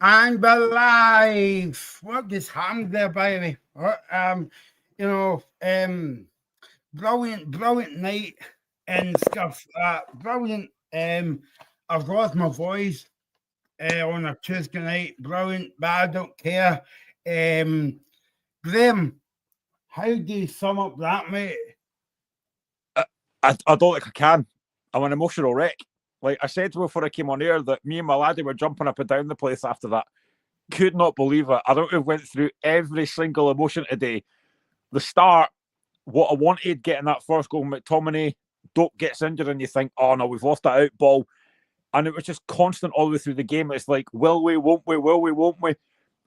And we're live. What just happened there, by the way? Brilliant night and stuff. Brilliant. I've lost my voice on a Tuesday night. Brilliant, but I don't care. Graham, how do you sum up that, mate? I don't think I can. I'm an emotional wreck. Like I said before I came on air, that me and my laddie were jumping up and down the place after that. Could not believe it. I don't know if went through every single emotion today. The start, what I wanted, getting that first goal, McTominay, Dope gets injured and you think, oh no, we've lost that out ball. And it was just constant all the way through the game. It's like, will we, won't we, will we, won't we?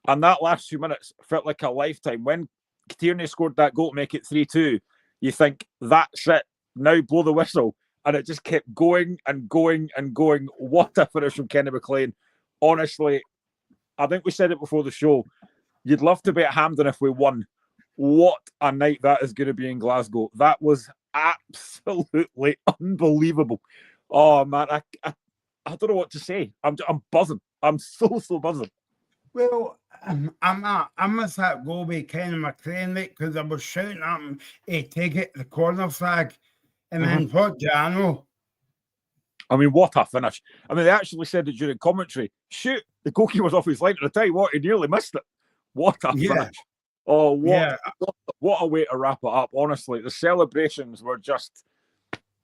And that last few minutes felt like a lifetime. When Tierney scored that goal to make it 3-2, you think, that's it. Now blow the whistle. And it just kept going and going and going. What a finish from Kenny McLean. Honestly, I think we said it before the show. You'd love to be at Hampden if we won. What a night that is going to be in Glasgow. That was absolutely unbelievable. Oh, man, I don't know what to say. I'm buzzing. I'm so buzzing. Well, I must have go with Kenny McLean, mate, because I was shouting at him to take it the corner flag. And then what do I know? I mean, what a finish. I mean, they actually said it during commentary. Shoot, the goalkeeper was off his line at the time. What, he nearly missed it. What a finish. Oh, what a way to wrap it up. Honestly, the celebrations were just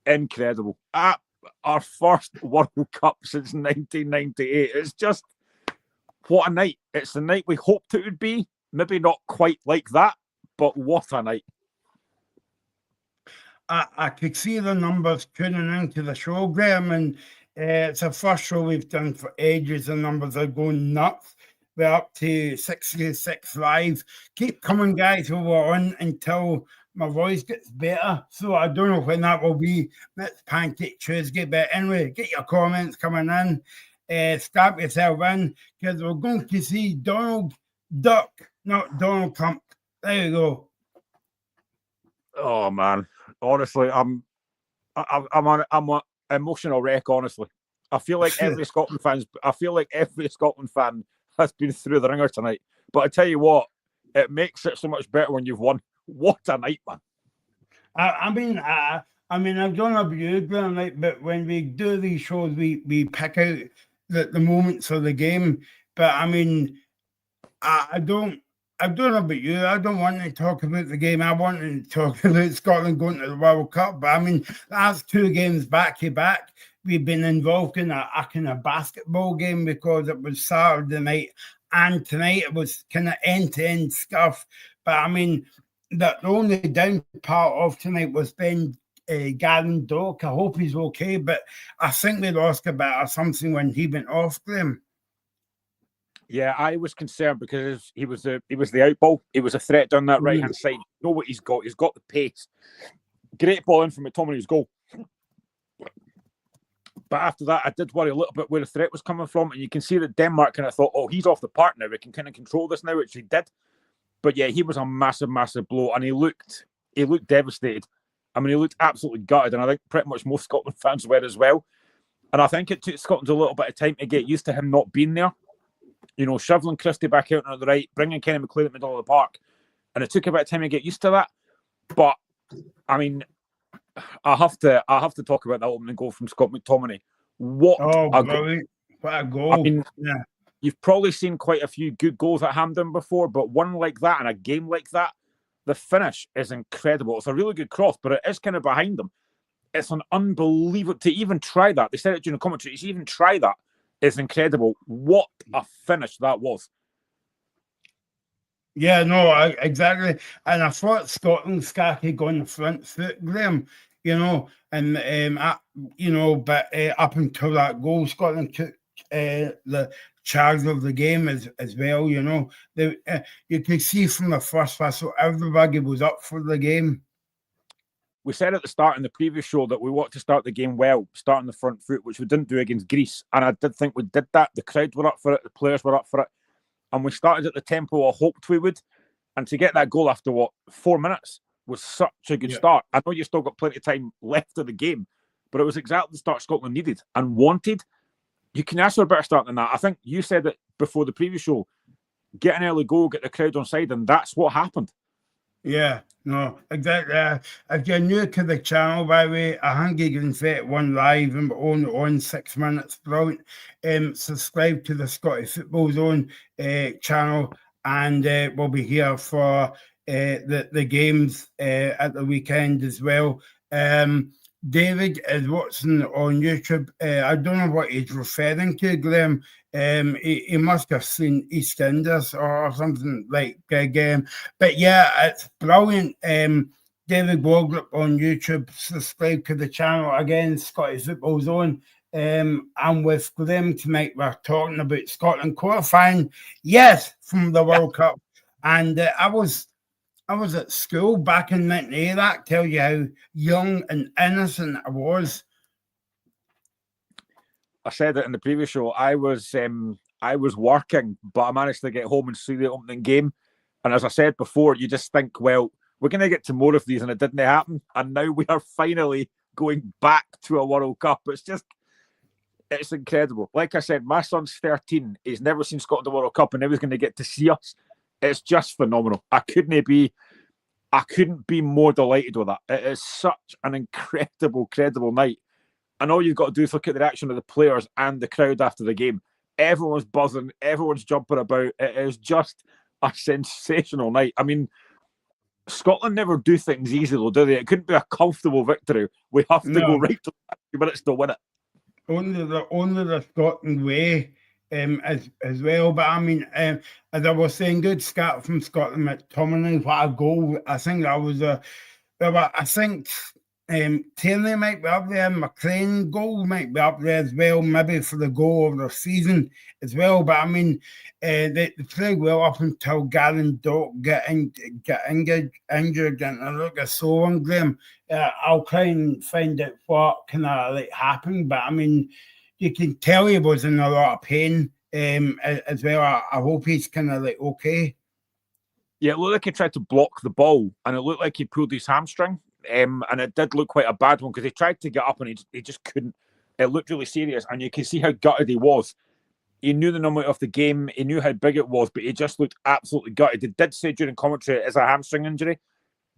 incredible. Our first World Cup since 1998. It's just, what a night. It's the night we hoped it would be. Maybe not quite like that, but what a night. I could see the numbers tuning into the show, Graham, and it's the first show we've done for ages. The numbers are going nuts. We're up to 66 live. Keep coming, guys, we're on until my voice gets better. So I don't know when that will be. It's Pancake Tuesday. But anyway, get your comments coming in. Strap yourself in, because we're going to see Donald Duck, not Donald Trump. There you go. Oh, man. Honestly, I'm an emotional wreck. Honestly, I feel like every Scotland fan has been through the ringer tonight. But I tell you what, it makes it so much better when you've won. What a night, man! I mean, I've done a review, like, but when we do these shows, we pick out the moments of the game. But I mean, I don't know about you. I don't want to talk about the game. I want to talk about Scotland going to the World Cup. But I mean, that's 2 games back to back. We've been involved in a kind of basketball game because it was Saturday night and tonight it was kind of end-to-end stuff. But I mean, the only down part of tonight was Ben Gavin Doak. I hope he's okay, but I think we lost a bit of something when he went off, Graham. Yeah, I was concerned because he was the outball. He was a threat down that right-hand side. You know what he's got? He's got the pace. Great ball in from McTominay's goal. But after that, I did worry a little bit where the threat was coming from. And you can see that Denmark kind of thought, oh, he's off the park now. We can kind of control this now, which he did. But yeah, he was a massive, massive blow. And he looked devastated. I mean, he looked absolutely gutted. And I think pretty much most Scotland fans were as well. And I think it took Scotland a little bit of time to get used to him not being there. You know, shoveling Christie back out on the right, bringing Kenny McLean in the middle of the park. And it took a bit of time to get used to that. But, I mean, I have to talk about that opening goal from Scott McTominay. What a goal. I mean, you've probably seen quite a few good goals at Hampden before, but one like that and a game like that, the finish is incredible. It's a really good cross, but it is kind of behind them. It's an unbelievable, to even try that. They said it during the commentary, to even try that is incredible. What a finish that was. Yeah, no, exactly. And I thought Scotland started going the front foot, Graham, you know, and, but up until that goal, Scotland took the charge of the game as well, you know. You could see from the first whistle, everybody was up for the game. We said at the start in the previous show that we want to start the game well, starting the front foot, which we didn't do against Greece. And I did think we did that. The crowd were up for it. The players were up for it. And we started at the tempo I hoped we would. And to get that goal after, 4 minutes was such a good start. I know you've still got plenty of time left of the game, but it was exactly the start Scotland needed and wanted. You can ask for a better start than that. I think you said it before the previous show. Get an early goal, get the crowd on side, and that's what happened. Yeah, no, exactly. If you're new to the channel, by the way, I think you can fit one live and only on 6 minutes. Brilliant. Subscribe to the Scottish Football Zone channel, and we'll be here for the games at the weekend as well. David is watching on YouTube. I don't know what he's referring to, Graham. He must have seen EastEnders or something like game. But yeah, it's brilliant. David Waldrop on YouTube. Subscribe to the channel again, Scottish Football Zone. I'm with Graham tonight. We're talking about Scotland qualifying, yes, from the World Cup. And I was at school back in 1980. That tells you how young and innocent I was. I said it in the previous show. I was working, but I managed to get home and see the opening game. And as I said before, you just think, well, we're going to get to more of these, and it didn't happen. And now we are finally going back to a World Cup. It's incredible. Like I said, my son's 13. He's never seen Scotland at the World Cup, and now he's going to get to see us. It's just phenomenal. I couldn't be more delighted with that. It is such an incredible night. And all you've got to do is look at the reaction of the players and the crowd after the game. Everyone's buzzing. Everyone's jumping about. It is just a sensational night. I mean, Scotland never do things easy, though, do they? It couldn't be a comfortable victory. We have to go right to the 50 minutes to win it. Only the Scotland way. As well, but I mean, as I was saying, good scat from Scotland McTominay. What a goal! I think that was I think Tierney might be up there, McLean goal might be up there as well, maybe for the goal of the season as well. But I mean, they played well up until Gavin Dock get injured, and I look at so on Graham. I'll try and find out what kind of like happened, but I mean, you can tell he was in a lot of pain as well. I hope he's kind of like okay. Yeah, it looked like he tried to block the ball, and it looked like he pulled his hamstring. And it did look quite a bad one because he tried to get up and he just couldn't. It looked really serious, and you can see how gutted he was. He knew the number of the game, he knew how big it was, but he just looked absolutely gutted. He did say during commentary it's a hamstring injury.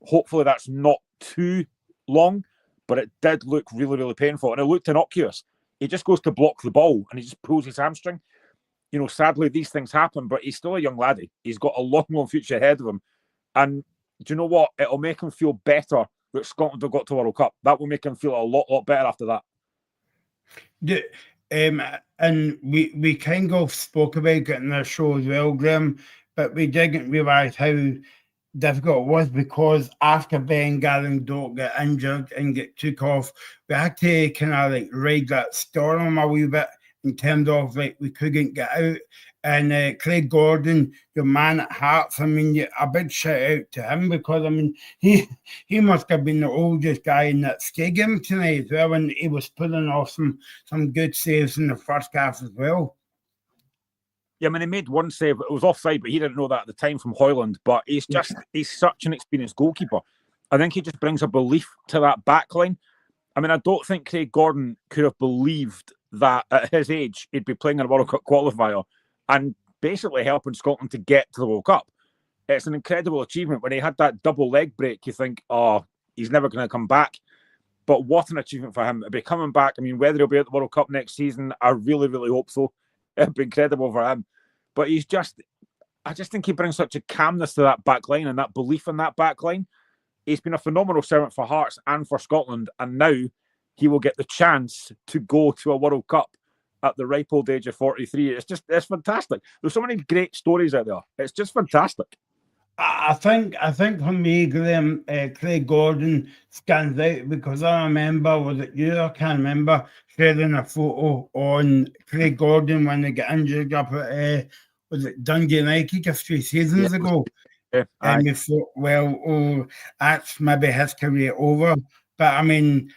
Hopefully that's not too long, but it did look really painful, and it looked innocuous. He just goes to block the ball and he just pulls his hamstring. You know, sadly, these things happen, but he's still a young laddie. He's got a long future ahead of him. And do you know what? It'll make him feel better that Scotland have got to World Cup. That will make him feel a lot better after that. Yeah, and we kind of spoke about it in our show as well, Graham, but we didn't realise how difficult it was because after Ben Gavin Dock got injured and get took off, we had to kind of like ride that storm a wee bit in terms of like we couldn't get out. And Craig Gordon, your man at Hearts, I mean, a big shout out to him because I mean he must have been the oldest guy in that stadium tonight as well, and he was pulling off some good saves in the first half as well. Yeah, I mean, he made one save. It was offside, but he didn't know that at the time from Hoyland. But he's such an experienced goalkeeper. I think he just brings a belief to that back line. I mean, I don't think Craig Gordon could have believed that at his age he'd be playing in a World Cup qualifier and basically helping Scotland to get to the World Cup. It's an incredible achievement. When he had that double leg break, you think, oh, he's never going to come back. But what an achievement for him to be coming back. I mean, whether he'll be at the World Cup next season, I really hope so. It'd be incredible for him. But I just think he brings such a calmness to that back line and that belief in that back line. He's been a phenomenal servant for Hearts and for Scotland. And now he will get the chance to go to a World Cup at the ripe old age of 43. It's fantastic. There's so many great stories out there. It's just fantastic. I think for me, Graham, Craig Gordon stands out because I remember, was it you? I can't remember sharing a photo on Craig Gordon when they got injured up at, was it Dundee United a few seasons ago? Yeah, and you thought, well, that's maybe his career over. But I mean,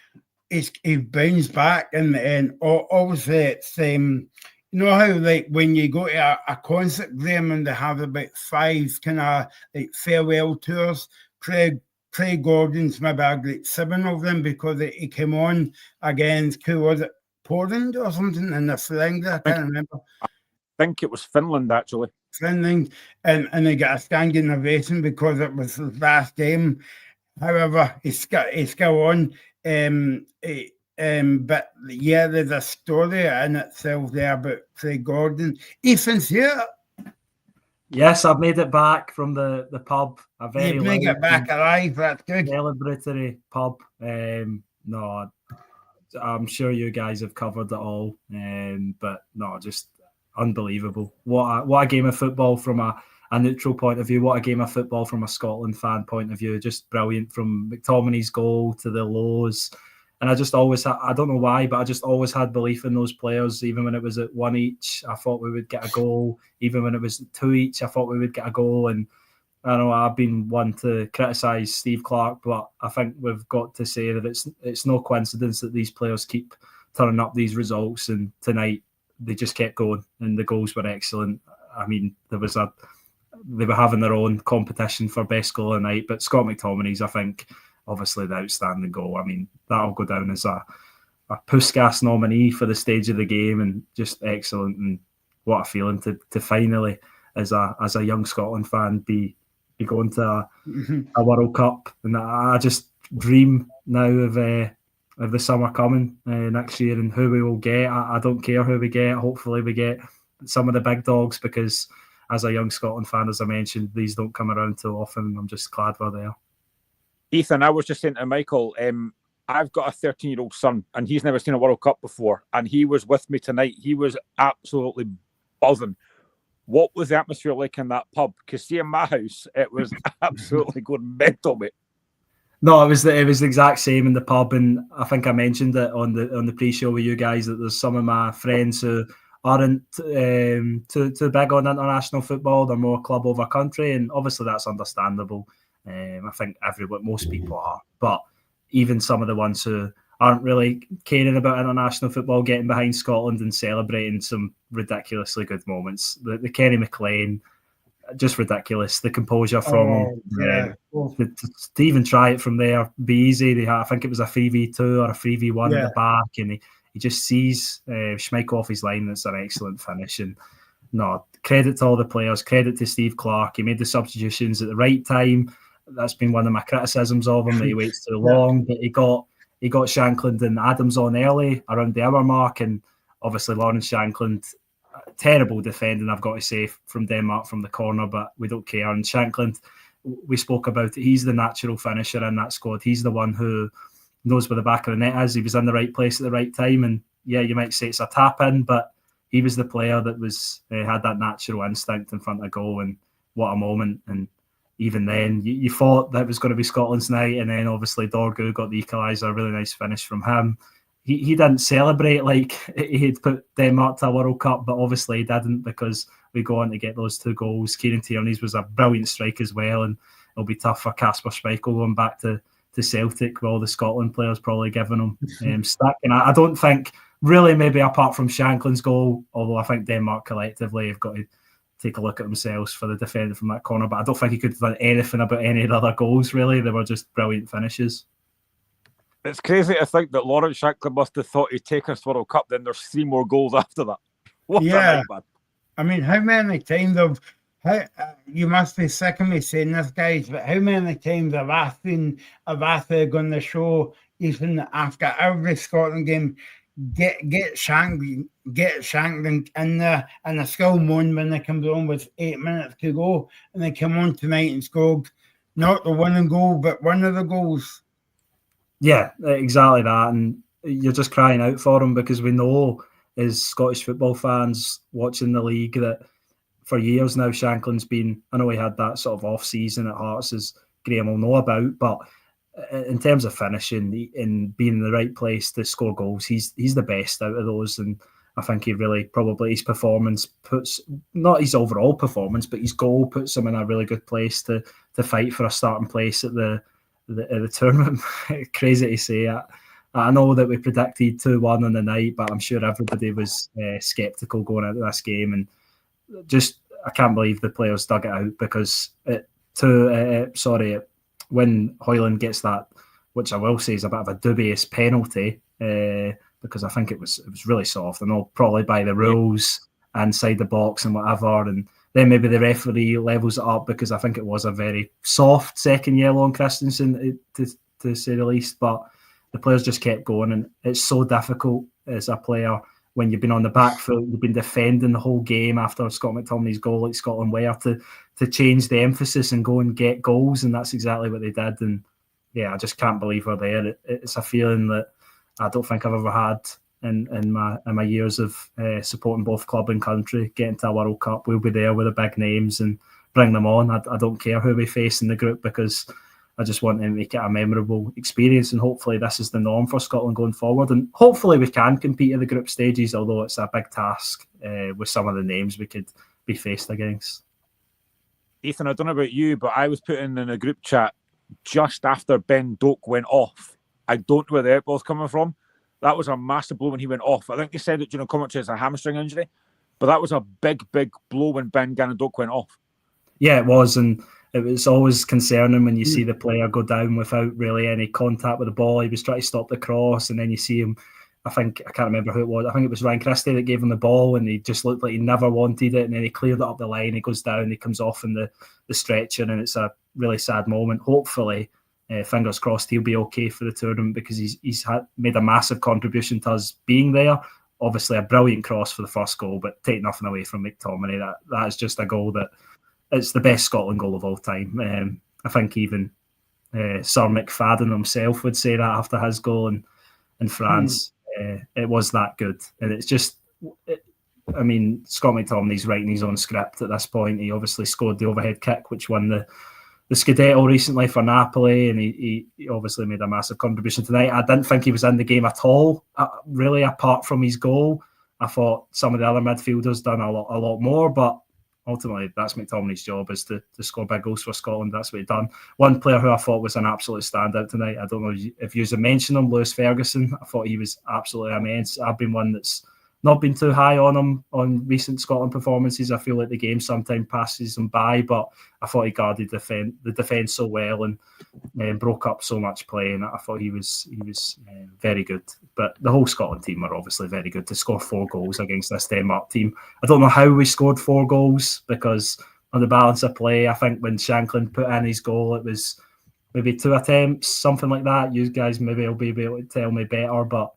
he bounced back and obviously it's you know how like when you go to a concert, Graham, and they have about 5 kind of like farewell tours. Craig Craig Gordon's maybe a great 7 of them because he came on against, who was it, Poland or something in the Slings, I can't remember. I think it was Finland, actually. Finland, and they got a standing ovation because it was his last game. However, he's still on. But yeah, there's a story in itself there about Craig Gordon. Ethan's here. Yes, I've made it back from the pub. A very You've made it back alive. That's good. Celebratory pub. No, I'm sure you guys have covered it all. But no, just unbelievable. What a game of football from a neutral point of view. What a game of football from a Scotland fan point of view. Just brilliant, from McTominay's goal to the lows. And I just always, I don't know why, but I just always had belief in those players. Even when it was at 1 each, I thought we would get a goal. Even when it was 2 each, I thought we would get a goal. And I know I've been one to criticise Steve Clarke, but I think we've got to say that it's no coincidence that these players keep turning up these results. And tonight, they just kept going, and the goals were excellent. I mean, they were having their own competition for best goal of the night, but Scott McTominay's, I think, obviously the outstanding goal. I mean, that'll go down as a Puskas nominee for the stage of the game, and just excellent. And what a feeling to finally, as a young Scotland fan, be going to a World Cup. And I just dream now of the summer coming next year and who we will get. I don't care who we get. Hopefully we get some of the big dogs, because as a young Scotland fan, as I mentioned, these don't come around too often. I'm just glad we're there. Ethan, I was just saying to Michael, I've got a 13-year-old son, and he's never seen a World Cup before, and he was with me tonight. He was absolutely buzzing. What was the atmosphere like in that pub? Because see, in my house, it was absolutely going mental, mate. No, it was the exact same in the pub, and I think I mentioned it on the pre-show with you guys that there's some of my friends who aren't too big on international football. They're more club over country, and obviously that's understandable. I think most people are, but even some of the ones who aren't really caring about international football getting behind Scotland and celebrating some ridiculously good moments. The Kenny McLean, just ridiculous. The composure from him. Yeah. To even try it from there, be easy. I think it was a 3v2 or a 3v1 at the back, and he just sees Schmeichel off his line. That's an excellent finish. And no, credit to all the players, credit to Steve Clarke. He made the substitutions at the right time. That's been one of my criticisms of him, that he waits too long. But he got Shankland and Adams on early around the hour mark, and obviously Lawrence Shankland, terrible defending, I've got to say, from Denmark from the corner, but we don't care. And Shankland, we spoke about it, he's the natural finisher in that squad. He's the one who knows where the back of the net is. He was in the right place at the right time, and yeah, you might say it's a tap in, but he was the player that was had that natural instinct in front of goal. And what a moment. And even then, you thought that was going to be Scotland's night, and then obviously Dorgu got the equaliser, a really nice finish from him. He didn't celebrate like he had put Denmark to a World Cup, but obviously he didn't, because we go on to get those 2 goals. Kieran Tierney's was a brilliant strike as well, and it'll be tough for Kasper Schmeichel going back to Celtic with all the Scotland players probably giving him stick. And I don't think, really, maybe apart from Shankland's goal, although I think Denmark collectively have got to take a look at themselves for the defender from that corner, but I don't think he could have done anything about any of the other goals, really. They were just brilliant finishes. It's crazy to think that Lawrence Shankland must have thought he'd take us to World Cup, then there's 3 more goals after that. What a night, man. I mean, how many times you must be sick of me saying this, guys, but how many times have I seen Avath on the show, even after every Scotland game, get Shankland in there, and I still moan when they come on with 8 minutes to go, and they come on tonight and scored not the winning goal, but one of the goals. Yeah, exactly that. And you're just crying out for him, because we know, as Scottish football fans watching the league, that for years now Shankland's been, I know he had that sort of off-season at Hearts, as Graham will know about, but in terms of finishing and being in the right place to score goals, he's the best out of those. And I think he really, probably his performance puts, not his overall performance, but his goal puts him in a really good place to fight for a starting place at the tournament. Crazy to say. I know that we predicted 2-1 on the night, but I'm sure everybody was sceptical going into this game, and just I can't believe the players dug it out, because at when Hoyland gets that, which I will say is a bit of a dubious penalty, because I think it was really soft. I know probably by the rules inside the box and whatever, and then maybe the referee levels it up because I think it was a very soft second yellow on Christensen, to say the least. But the players just kept going, and it's so difficult as a player when you've been on the back foot, you've been defending the whole game after Scott McTominay's goal, like Scotland were, to change the emphasis and go and get goals, and that's exactly what they did. And yeah, I just can't believe we're there. It's a feeling that I don't think I've ever had in my years of supporting both club and country. Getting to a World Cup, we'll be there with the big names and bring them on. I don't care who we face in the group, because I just want to make it a memorable experience, and hopefully this is the norm for Scotland going forward. And hopefully we can compete in the group stages, although it's a big task with some of the names we could be faced against. Ethan, I don't know about you, but I was putting in a group chat just after Ben Doak went off. I don't know where the outball's coming from. That was a massive blow when he went off. I think they said it during commentary as a hamstring injury, but that was a big, big blow when Ben Doak went off. Yeah, it was, and it was always concerning when you see the player go down without really any contact with the ball. He was trying to stop the cross, and then you see him, I can't remember who it was. I think it was Ryan Christie that gave him the ball, and he just looked like he never wanted it, and then he cleared it up the line. He goes down, he comes off in the stretcher, and it's a really sad moment. Hopefully, fingers crossed, he'll be okay for the tournament, because he's made a massive contribution to us being there. Obviously, a brilliant cross for the first goal, but take nothing away from McTominay. That is just a goal that it's the best Scotland goal of all time. I think even Sir McFadden himself would say that after his goal in France. It was that good. And it's just, Scott McTominay's writing his own script at this point. He obviously scored the overhead kick, which won the Scudetto recently for Napoli, and he obviously made a massive contribution tonight. I didn't think he was in the game at all, really, apart from his goal. I thought some of the other midfielders done a lot more, but ultimately that's McTominay's job, is to score big goals for Scotland. That's what he done. One player who I thought was an absolute standout tonight, I don't know if you mentioned him, Lewis Ferguson. I thought he was absolutely immense. I've been one that's not been too high on him on recent Scotland performances. I feel like the game sometimes passes him by, but I thought he guarded the defence so well and broke up so much play, and I thought he was very good. But the whole Scotland team were obviously very good. To score 4 goals against this Denmark team, I don't know how we scored 4 goals, because on the balance of play, I think when Shankland put in his goal, it was maybe 2 attempts, something like that. You guys maybe will be able to tell me better, but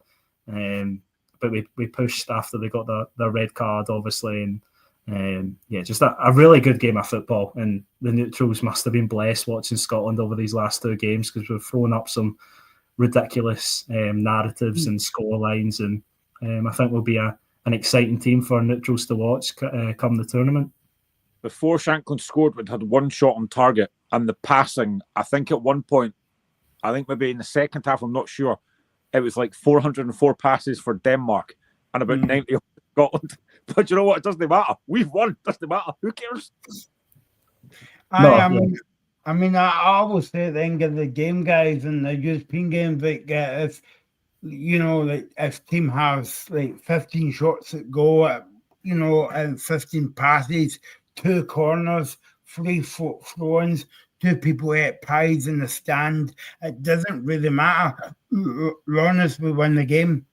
we pushed after they got the red card, obviously, and just a really good game of football. And the neutrals must have been blessed watching Scotland over these last 2 games, because we've thrown up some ridiculous narratives and score lines, and I think we'll be an exciting team for neutrals to watch come the tournament. Before Shankland scored, we'd had 1 shot on target, and the passing, I think at one point, I think maybe in the second half, I'm not sure, it was like 404 passes for Denmark and about 90 for Scotland. But you know what? It doesn't matter. We've won. It doesn't matter. Who cares? I always say at the end of the game, guys, in the European games, like if if team has like 15 shots at goal, and 15 passes, 2 corners, 3 throw-ins, 2 people ate pies in the stand, it doesn't really matter. Honest, we win the game.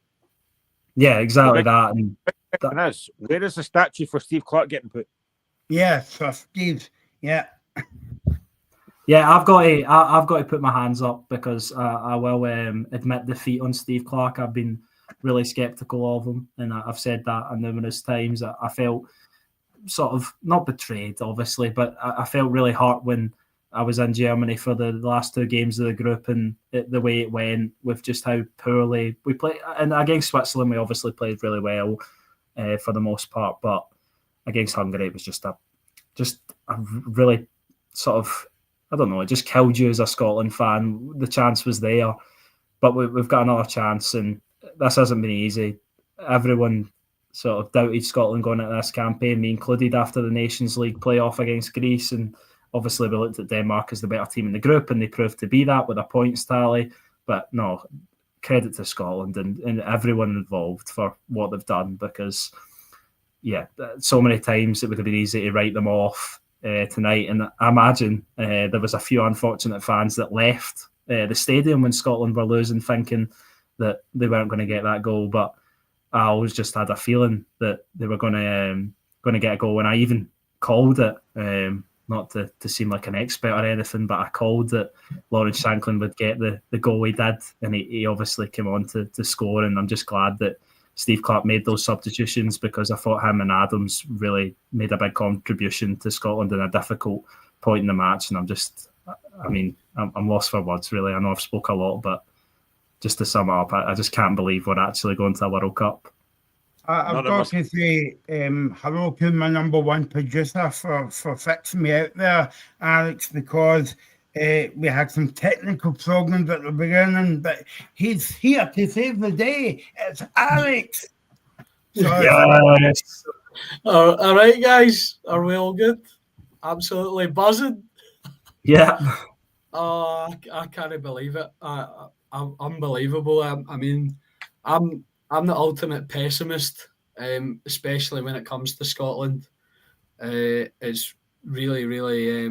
Yeah, exactly that. And where is the statue for Steve Clark getting put? Yeah, for Steve. Yeah. Yeah, I've got to put my hands up, because I will admit defeat on Steve Clark. I've been really sceptical of him, and I've said that numerous times. I felt sort of not betrayed, obviously, but I felt really hurt when I was in Germany for the last 2 games of the group, and the way it went with just how poorly we played. And against Switzerland, we obviously played really well for the most part, but against Hungary, it was just a really sort of, I don't know, it just killed you as a Scotland fan. The chance was there, but we've got another chance, and this hasn't been easy. Everyone sort of doubted Scotland going into this campaign, me included, after the Nations League playoff against Greece, and obviously we looked at Denmark as the better team in the group, and they proved to be that with a points tally. But no, credit to Scotland and everyone involved for what they've done, because so many times it would have been easy to write them off tonight, and I imagine there was a few unfortunate fans that left the stadium when Scotland were losing, thinking that they weren't going to get that goal. But I always just had a feeling that they were going to get a goal, and I even called it. Not to seem like an expert or anything, but I called that Lawrence Shankland would get the goal he did, and he obviously came on to score. And I'm just glad that Steve Clarke made those substitutions, because I thought him and Adams really made a big contribution to Scotland in a difficult point in the match. And I'm lost for words, really. I know I've spoke a lot, but just to sum it up, I just can't believe we're actually going to a World Cup. I've got to say hello to my number one producer for fixing me out there, Alex, because we had some technical problems at the beginning, but he's here to save the day. It's Alex. So Yes. All right, guys. Are we all good? Absolutely buzzing. Yeah. I can't believe it. Unbelievable. I'm the ultimate pessimist, especially when it comes to Scotland. It's really, really,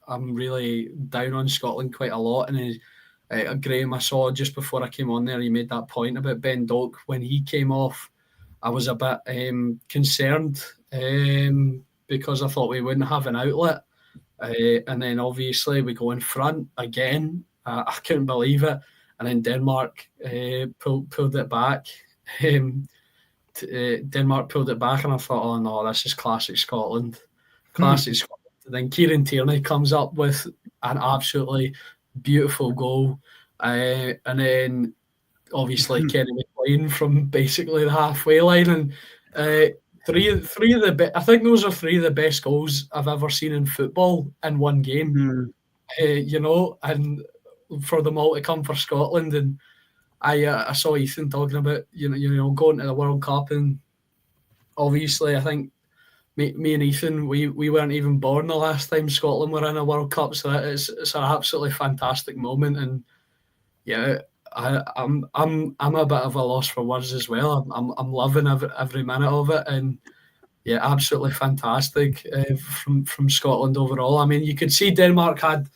I'm really down on Scotland quite a lot. And Graham, I saw just before I came on there, he made that point about Ben Doak. When he came off, I was a bit concerned because I thought we wouldn't have an outlet. And then obviously we go in front again. I couldn't believe it. And then Denmark pulled it back. Denmark pulled it back, and I thought, oh no, this is classic Scotland. Classic Scotland. And then Kieran Tierney comes up with an absolutely beautiful goal. And then obviously Kenny McLean from basically the halfway line. And three of the I think those are three of the best goals I've ever seen in football in one game. And for them all to come for Scotland. And I saw Ethan talking about going to the World Cup, and obviously I think me and Ethan we weren't even born the last time Scotland were in a World Cup, so it's an absolutely fantastic moment. And yeah, I'm a bit of a loss for words as well. I'm loving every minute of it, and yeah, absolutely fantastic from Scotland overall. I mean, you could see Denmark had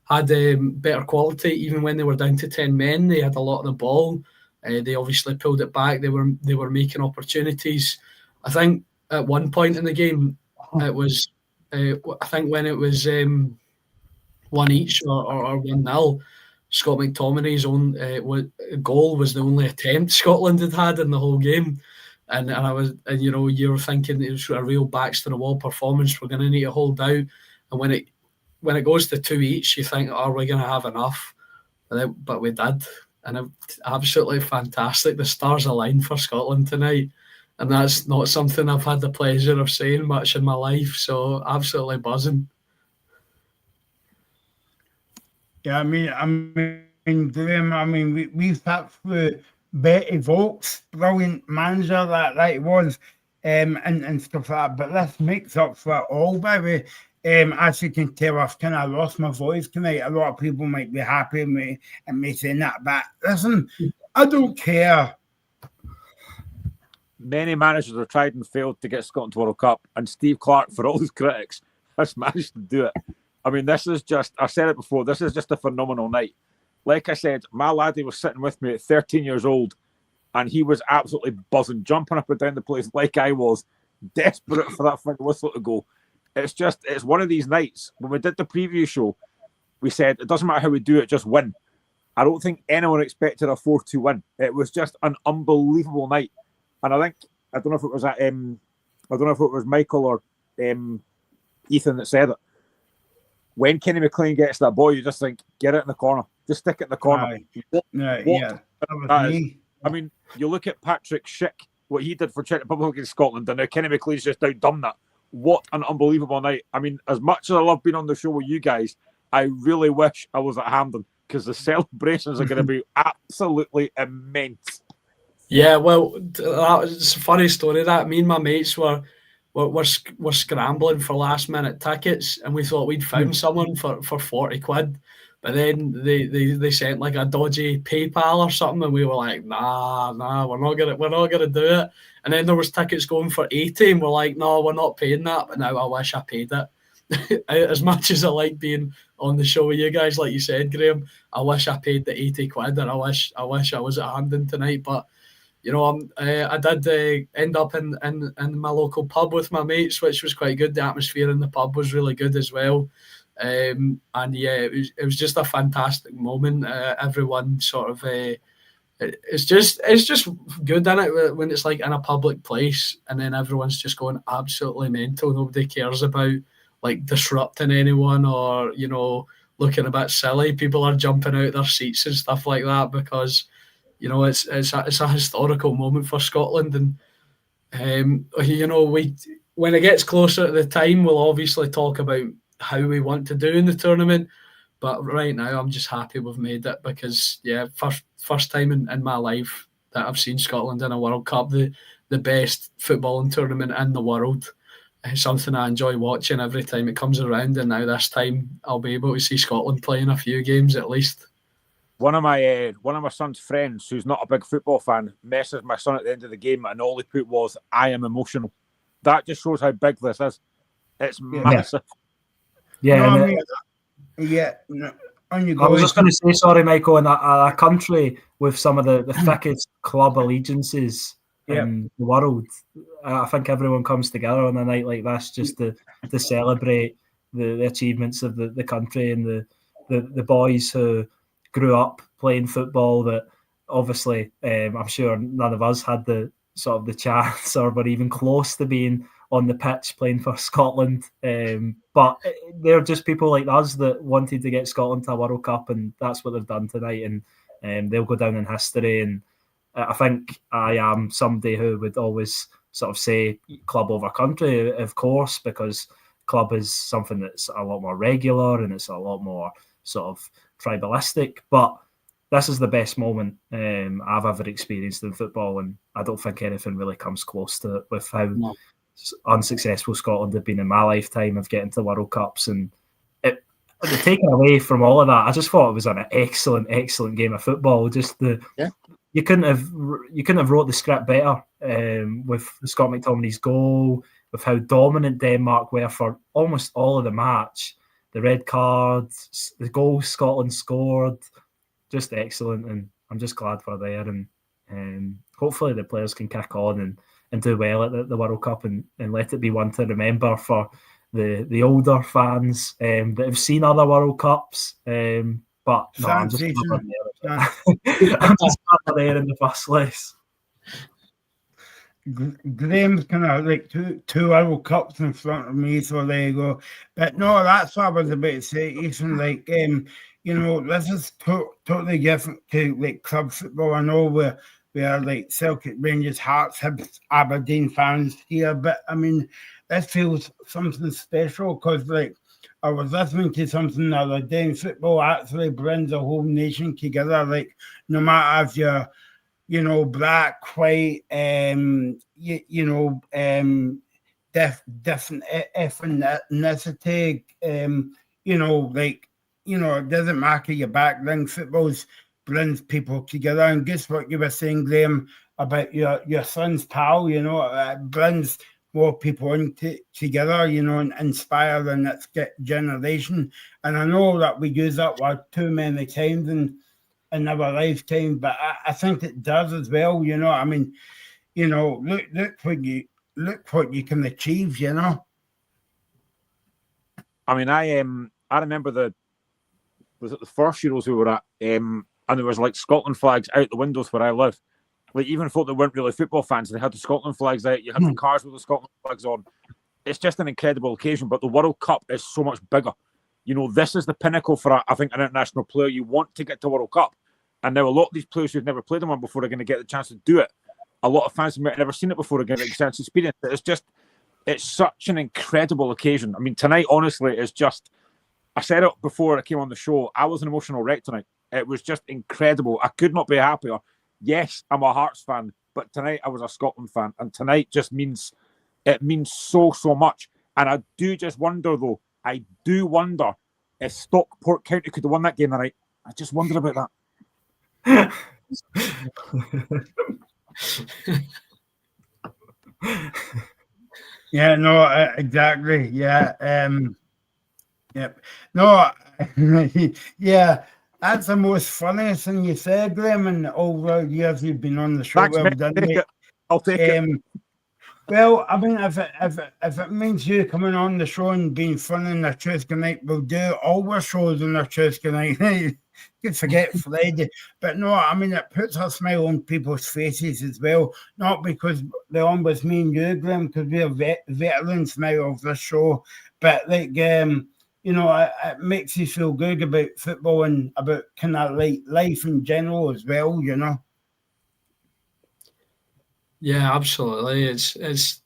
better quality even when they were down to 10 men. They had a lot of the ball. They obviously pulled it back. They were making opportunities. I think at one point in the game, it was I think when it was 1 each or 1-0, Scott McTominay's own goal was the only attempt Scotland had in the whole game. And you were thinking it was a real backs to the wall performance. We're going to need to hold out. And when it goes to 2 each, you think, are we going to have enough? But we did. And it's absolutely fantastic. The stars aligned for Scotland tonight. And that's not something I've had the pleasure of saying much in my life. So absolutely buzzing. Yeah, Graham, we sat through Betty Vogt's brilliant manager that he was, and stuff like that. But this makes up for it all, baby. As you can tell, I've kind of lost my voice tonight. A lot of people might be happy with me and me saying that, but listen, I don't care. Many managers have tried and failed to get Scotland to World Cup, and Steve Clarke, for all his critics, has managed to do it. I mean, this is just, I said it before, this is just a phenomenal night. Like I said, my laddie was sitting with me at 13 years old, and he was absolutely buzzing, jumping up and down the place like I was, desperate for that final whistle to go. It's one of these nights. When we did the preview show, we said, it doesn't matter how we do it, just win. I don't think anyone expected a 4-2 win. It was just an unbelievable night. And I don't know if it was Michael or Ethan that said it. When Kenny McLean gets that ball, you just think, get it in the corner. Just stick it in the corner. Yeah. I mean, you look at Patrick Schick, what he did for Czech Republic against Scotland, and now Kenny McLean's just outdone that. What an unbelievable night. I mean, as much as I love being on the show with you guys, I really wish I was at Hampden, because the celebrations are going to be absolutely immense. Yeah, well, it's a funny story that me and my mates were scrambling for last minute tickets, and we thought we'd found someone for 40 quid. But then they sent like a dodgy PayPal or something, and we were like, nah, we're not gonna do it. And then there was tickets going for 80, and we're like, no, we're not paying that. But now I wish I paid it. As much as I like being on the show with you guys, like you said, Graham, I wish I paid the 80 quid, and I wish I was at Hampden tonight. But you know, I did end up in my local pub with my mates, which was quite good. The atmosphere in the pub was really good as well. And yeah, it was just a fantastic moment. Everyone sort of it's just good in it when it's like in a public place, and then everyone's just going absolutely mental. Nobody cares about like disrupting anyone or looking a bit silly. People are jumping out their seats and stuff like that because it's a historical moment for Scotland. And when it gets closer to the time, we'll obviously talk about how we want to do in the tournament. But right now, I'm just happy we've made it because, yeah, first time in my life that I've seen Scotland in a World Cup, the best footballing tournament in the world. It's something I enjoy watching every time it comes around. And now this time, I'll be able to see Scotland playing a few games at least. One of my son's friends, who's not a big football fan, messaged my son at the end of the game, and all he put was, "I am emotional." That just shows how big this is. It's massive. Yeah, no, I was just going to say, sorry, Michael, in a country with some of the thickest club allegiances in the world, I think everyone comes together on a night like this just to celebrate the achievements of the country and the boys who grew up playing football that obviously I'm sure none of us had the sort of the chance or were even close to being on the pitch playing for Scotland, but they're just people like us that wanted to get Scotland to a World Cup, and that's what they've done tonight, and they'll go down in history. And I think I am somebody who would always sort of say club over country, of course, because club is something that's a lot more regular and it's a lot more sort of tribalistic, but this is the best moment I've ever experienced in football, and I don't think anything really comes close to it with how unsuccessful Scotland have been in my lifetime of getting to World Cups. And taken away from all of that, I just thought it was an excellent game of football. Just you couldn't have wrote the script better with Scott McTominay's goal, with how dominant Denmark were for almost all of the match, the red cards, the goals Scotland scored, just excellent. And I'm just glad we're there, and hopefully the players can kick on and do well at the World Cup and let it be one to remember for the older fans that have seen other World Cups. But no, I'm just glad we're there in the first place. Graham's kind of like two World Cups in front of me, so there you go. But no, that's what I was about to say, Ethan. Like, this is totally different to like club football. I know we are like Celtic, Rangers, Hearts, Hibs, Aberdeen fans here, but I mean, this feels something special because like I was listening to something the other day, and football actually brings a whole nation together. Like, no matter if you're black, white, different ethnicity, it doesn't matter your background. Football brings people together. And guess what you were saying, Graham, about your son's pal, it brings more people together, and inspire the next generation. And I know that we use that word too many times in our lifetime, but I think it does as well. I mean, look what you can achieve. I mean, I remember was it the first Euros we were at, and there was like Scotland flags out the windows where I live. Like even folk that weren't really football fans, they had the Scotland flags out. You had the cars with the Scotland flags on. It's just an incredible occasion. But the World Cup is so much bigger. This is the pinnacle for I think an international player. You want to get to World Cup, and now a lot of these players who've never played in one before are going to get the chance to do it. A lot of fans who might have never seen it before are going to get a chance to experience it. It's such an incredible occasion. I mean, tonight, honestly, is just. I said it before I came on the show. I was an emotional wreck tonight. It was just incredible. I could not be happier. Yes, I'm a Hearts fan, but tonight I was a Scotland fan, and tonight just means so much. And I do just wonder, though. I do wonder if Stockport County could have won that game tonight. I just wonder about that. Yeah, no, exactly. Yeah. Yep. No, yeah, that's the most funniest thing you said, Graham, in all the years you've been on the show. Thanks, Well mate. done, Take mate. it. I'll take it. Well, I mean, if it means you coming on the show and being fun on the Tuesday night, we'll do all our shows on the Tuesday night. You could forget Friday, but no, I mean, it puts a smile on people's faces as well. Not because they're on with me and you, Graham, because we're veterans now of this show, but like, you know, it makes you feel good about football and about kind of like life in general as well, you know. Yeah, absolutely. It's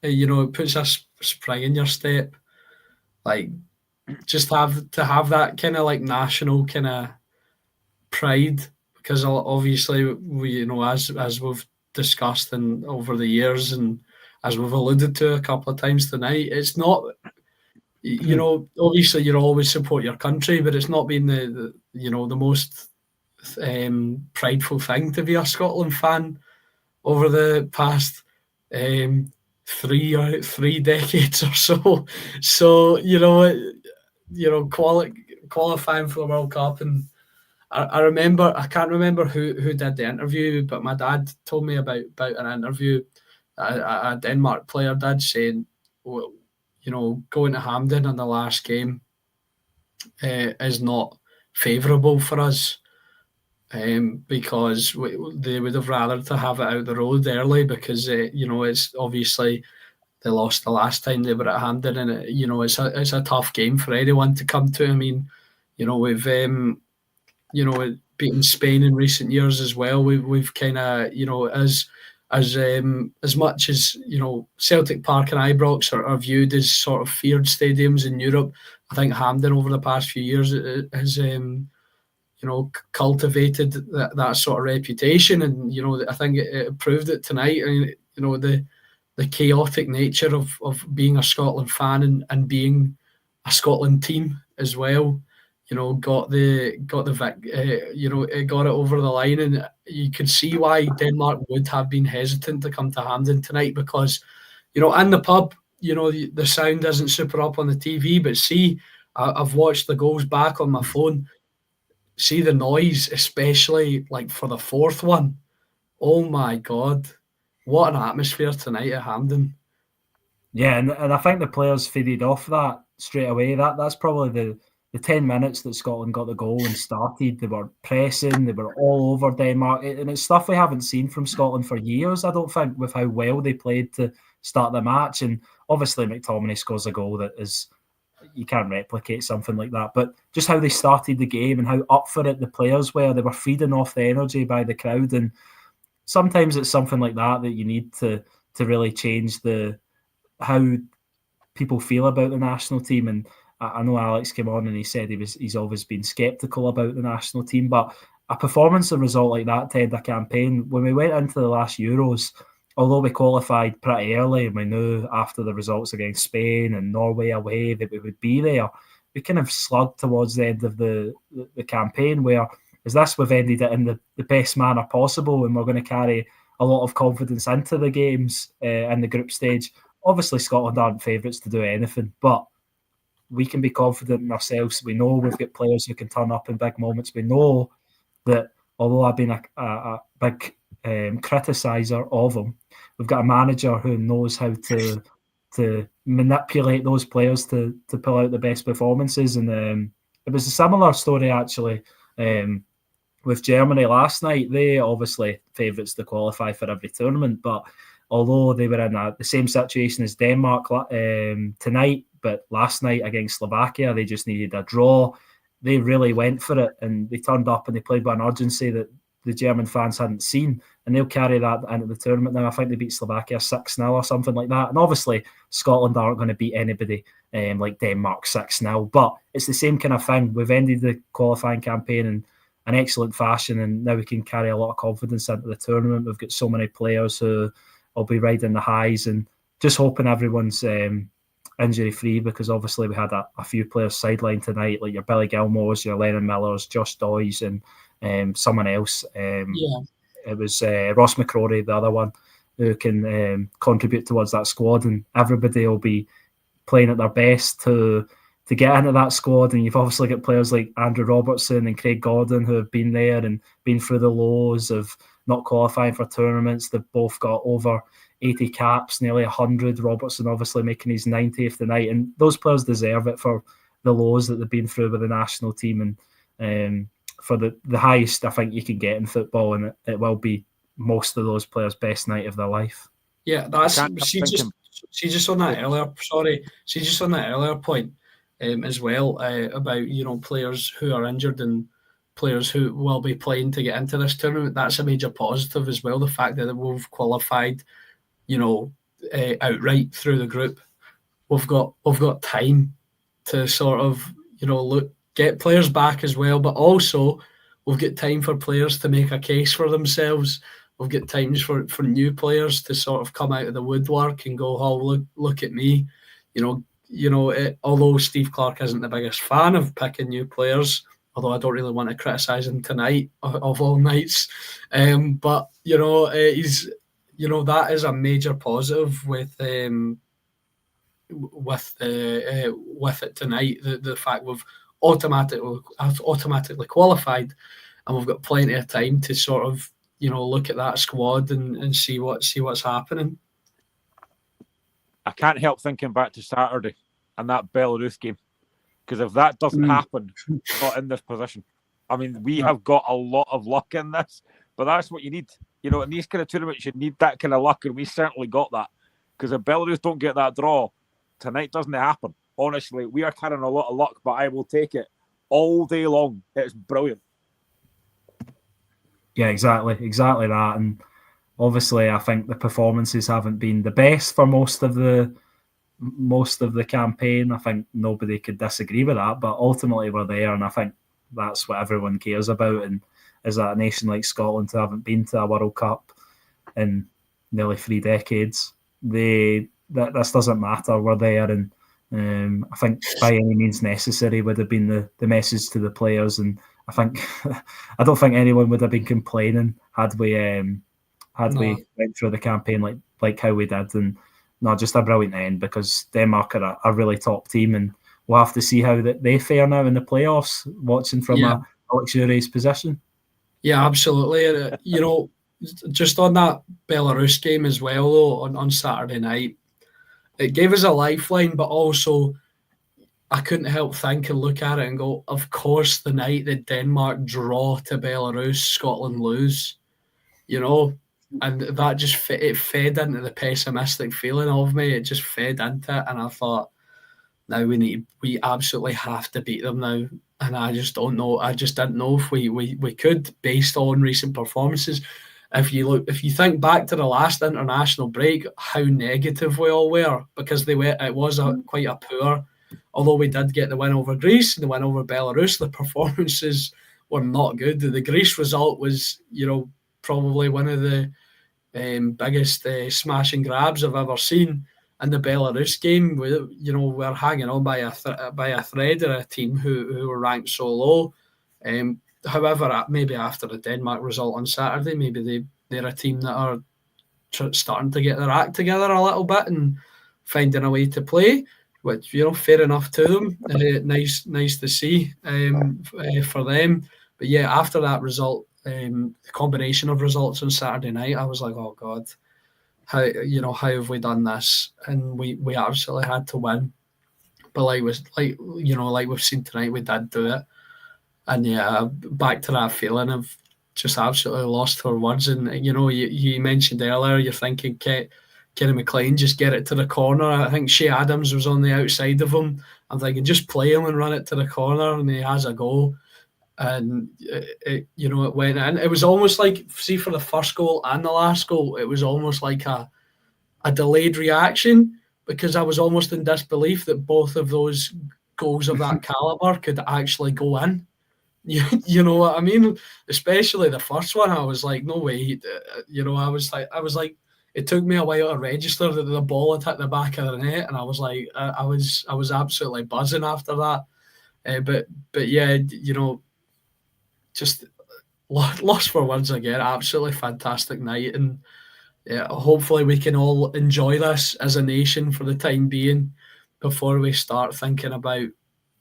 you know, it puts a spring in your step. Like, just have that kind of like national kind of pride, because obviously we, you know, as we've discussed and over the years, and as we've alluded to a couple of times tonight, it's not, you know, obviously you always support your country, but it's not been the you know, the most prideful thing to be a Scotland fan over the past 3 decades or so. So qualifying for the World Cup, and I remember, I can't remember who did the interview, but my dad told me about an interview a Denmark player did, saying, well, you know, going to Hampden in the last game is not favourable for us. Because they would have rather to have it out the road early, because you know, it's obviously they lost the last time they were at Hampden, and you know, it's a tough game for anyone to come to. I mean, you know, we've you know, beaten Spain in recent years as well. We've kind of, you know, as much as, you know, Celtic Park and Ibrox are viewed as sort of feared stadiums in Europe, I think Hampden over the past few years has you know, cultivated that sort of reputation, and you know, I think it proved it tonight. And you know, the chaotic nature of being a Scotland fan and being a Scotland team as well, you know, got the you know, it got it over the line, and you could see why Denmark would have been hesitant to come to Hampden tonight, because, you know, in the pub, you know, the sound isn't super up on the TV, but see, I've watched the goals back on my phone. See the noise, especially like for the fourth one. Oh my God, what an atmosphere tonight at Hampden. Yeah, and I think the players feeded off that straight away. That's probably the 10 minutes that Scotland got the goal and started. They were pressing, they were all over Denmark, and it's stuff we haven't seen from Scotland for years, I don't think, with how well they played to start the match. And obviously McTominay scores a goal that is, you can't replicate something like that, but just how they started the game and how up for it the players were. They were feeding off the energy by the crowd, and sometimes it's something like that you need to really change how people feel about the national team. And I know Alex came on and he said he's always been sceptical about the national team, but a performance and result like that to end a campaign, when we went into the last Euros, although we qualified pretty early and we knew after the results against Spain and Norway away that we would be there, we kind of slugged towards the end of the campaign, where is this, we've ended it in the best manner possible, and we're going to carry a lot of confidence into the games in the group stage. Obviously, Scotland aren't favourites to do anything, but we can be confident in ourselves. We know we've got players who can turn up in big moments. We know that, although I've been a big criticiser of them, we've got a manager who knows how to manipulate those players to pull out the best performances. And it was a similar story, actually, with Germany last night. They obviously favourites to qualify for every tournament, but although they were in the same situation as Denmark tonight, but last night against Slovakia, they just needed a draw. They really went for it, and they turned up and they played with an urgency that the German fans hadn't seen, and they'll carry that into the tournament now. I think they beat Slovakia 6-0 or something like that. And obviously, Scotland aren't going to beat anybody like Denmark 6-0, but it's the same kind of thing. We've ended the qualifying campaign in an excellent fashion, and now we can carry a lot of confidence into the tournament. We've got so many players who will be riding the highs, and just hoping everyone's injury free, because obviously we had a few players sidelined tonight, like your Billy Gilmore's, your Lennon Miller's, Josh Doy's, and someone else. It was Ross McCrory, the other one, who can contribute towards that squad, and everybody will be playing at their best to get into that squad. And you've obviously got players like Andrew Robertson and Craig Gordon who have been there and been through the lows of not qualifying for tournaments. They've both got over 80 caps, nearly 100. Robertson obviously making his 90th tonight, and those players deserve it for the lows that they've been through with the national team, and for the highest I think you can get in football, and it will be most of those players' best night of their life. Yeah, just on that earlier point as well, about players who are injured and players who will be playing to get into this tournament. That's a major positive as well. The fact that we've qualified, outright through the group. We've got time to sort of get players back as well, but also we've got time for players to make a case for themselves. We've got times for new players to sort of come out of the woodwork and go, oh, look at me. Although Steve Clarke isn't the biggest fan of picking new players, although I don't really want to criticise him tonight of all nights. But he's that is a major positive with it tonight. The fact we've automatically qualified, and we've got plenty of time to sort of look at that squad and see what's happening. I can't help thinking back to Saturday and that Belarus game, because if that doesn't happen, we're not in this position. I mean, we have got a lot of luck in this, but that's what you need. In these kind of tournaments, you need that kind of luck, and we certainly got that. Because if Belarus don't get that draw, tonight doesn't happen. Honestly, we are carrying a lot of luck, but I will take it all day long. It's brilliant. Yeah, exactly that. And obviously, I think the performances haven't been the best for most of the campaign. I think nobody could disagree with that, but ultimately we're there, and I think that's what everyone cares about. And is that a nation like Scotland who haven't been to a World Cup in nearly 3 decades? This doesn't matter. We're there, and I think by any means necessary would have been the message to the players. And I don't think anyone would have been complaining had we went through the campaign like how we did. And no, just a brilliant end, because Denmark are a really top team, and we'll have to see how they fare now in the playoffs, watching from a luxurious position. Yeah, absolutely. Just on that Belarus game as well, though, on Saturday night, it gave us a lifeline, but also I couldn't help think and look at it and go, of course, the night that Denmark draw to Belarus, Scotland lose, and that just fed into the pessimistic feeling of me. It just fed into it, and I thought, now we absolutely have to beat them now. And I just don't know. I just didn't know if we could, based on recent performances. If you think back to the last international break, how negative we all were, because it was quite a poor. Although we did get the win over Greece and the win over Belarus, the performances were not good. The Greece result was, probably one of the biggest smash and grabs I've ever seen. In the Belarus game, we're hanging on by a thread of a team who were ranked so low. However, maybe after the Denmark result on Saturday, maybe they're a team that are starting to get their act together a little bit and finding a way to play, which, fair enough to them. Nice to see for them. But yeah, after that result, the combination of results on Saturday night, I was like, oh God, how have we done this? And we absolutely had to win. But like we've seen tonight, we did do it. And yeah, back to that feeling of just absolutely lost for words. And you mentioned earlier, you're thinking Kenny McLean, just get it to the corner. I think Shea Adams was on the outside of him. I'm thinking, just play him and run it to the corner, and he has a goal. And it went in. It was almost like, see, for the first goal and the last goal, it was almost like a delayed reaction, because I was almost in disbelief that both of those goals of that caliber could actually go in. You know what I mean? Especially the first one, I was like, no way. I was like, it took me a while to register that the ball had hit the back of the net, and I was like, I was absolutely buzzing after that. But yeah, just lost for words again. Absolutely fantastic night, and yeah, hopefully we can all enjoy this as a nation for the time being before we start thinking about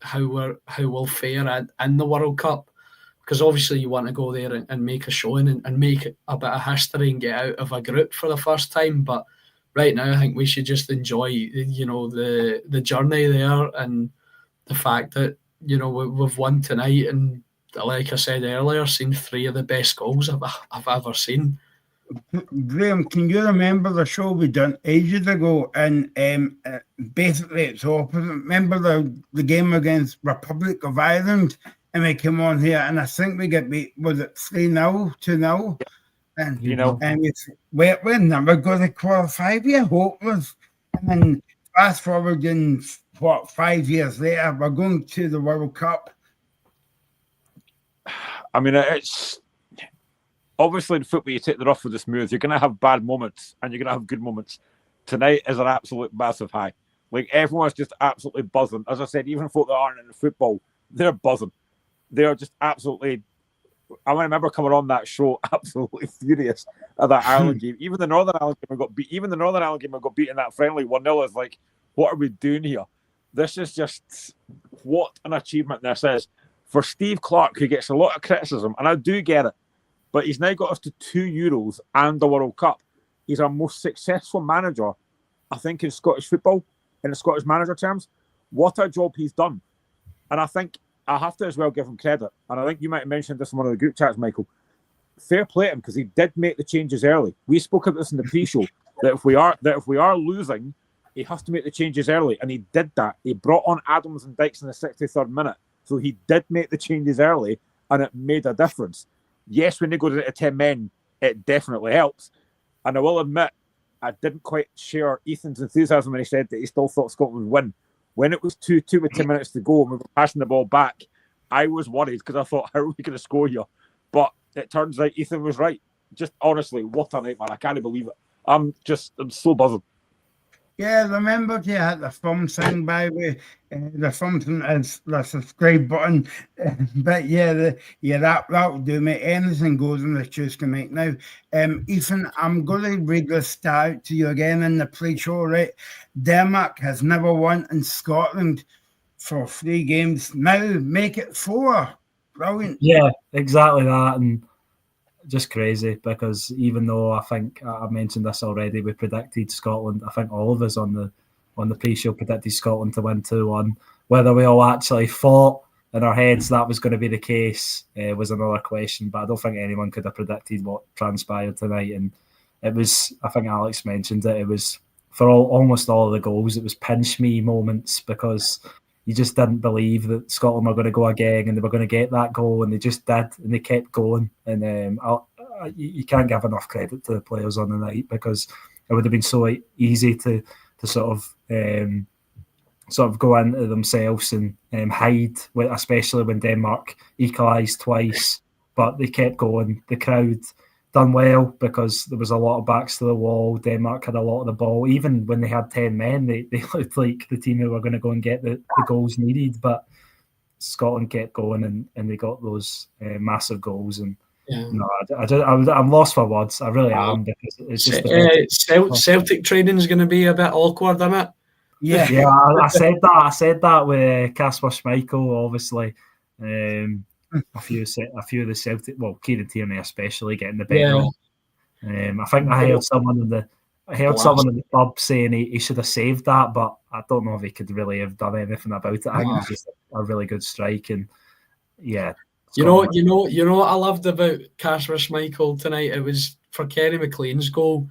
how we'll fare in the World Cup. Because obviously you want to go there and make a showing and make a bit of history and get out of a group for the first time. But right now, I think we should just enjoy, the journey there, and the fact that we've won tonight, and like I said earlier, seen 3 of the best goals I've ever seen. Graham, can you remember the show we done ages ago? And basically, it's opposite. Remember the game against Republic of Ireland, and we came on here, and I think we get beat. Was it 3-0, 2-0? And we're never going to qualify. We're hopeless. And then fast forward in 5 years later, we're going to the World Cup. I mean, it's obviously in football, you take the rough with the smooth. You're going to have bad moments and you're going to have good moments. Tonight is an absolute massive high. Like, everyone's just absolutely buzzing. As I said, even folk that aren't in football, they're buzzing. They're just absolutely. I remember coming on that show absolutely furious at that Ireland game. Even the Northern Ireland game got beat. Even the Northern Ireland game got beat in that friendly 1-0. Is like, what are we doing here? This is just what an achievement this is for Steve Clarke, who gets a lot of criticism, and I do get it. But he's now got us to 2 Euros and the World Cup. He's our most successful manager, I think, in Scottish football, in the Scottish manager terms. What a job he's done. And I think I have to as well give him credit. And I think you might have mentioned this in one of the group chats, Michael. Fair play to him, because he did make the changes early. We spoke about this in the pre-show, that if we are losing, he has to make the changes early. And he did that. He brought on Adams and Dykes in the 63rd minute. So he did make the changes early, and it made a difference. Yes, when they go to 10 men, it definitely helps. And I will admit, I didn't quite share Ethan's enthusiasm when he said that he still thought Scotland would win. When it was 2-2 with 10 minutes to go and we were passing the ball back, I was worried because I thought, how are we going to score here? But it turns out Ethan was right. Just honestly, what a night, man. I can't believe it. I'm so buzzing. Yeah, remember you had the thumb thing, by the way. The thumb thing is the subscribe button. But yeah, that will do, mate. Anything goes in the Tuesday night now. Ethan, I'm going to read this stat out to you again in the pre-show, right? Denmark has never won in Scotland for 3 games. Now make it 4. Brilliant. Yeah, exactly that. And just crazy, because even though I think I mentioned this already, we predicted Scotland. I think all of us on the pre-show predicted Scotland to win 2-1. Whether we all actually thought in our heads that was going to be the case was another question. But I don't think anyone could have predicted what transpired tonight. And it was, I think Alex mentioned it, it was for almost all of the goals, it was pinch me moments, because you just didn't believe that Scotland were going to go again and they were going to get that goal, and they just did, and they kept going. And you can't give enough credit to the players on the night, because it would have been so easy to sort of go into themselves and hide, especially when Denmark equalised twice. But they kept going. The crowd done well, because there was a lot of backs to the wall. Denmark had a lot of the ball. Even when they had 10 men, they looked like the team who were going to go and get the goals needed. But Scotland kept going, and they got those massive goals. And yeah. No, I'm lost for words. I really am, because it's just Celtic training is going to be a bit awkward, isn't it? Yeah, yeah. I said that with Kasper Schmeichel, obviously. A few of the Celtic, well, Kieran Tierney especially, getting the better. Yeah. I think I heard someone in the pub saying he should have saved that, but I don't know if he could really have done anything about it. I think it was just a really good strike, and yeah. You know what I loved about Kasper Schmeichel tonight? It was for Kenny McLean's goal.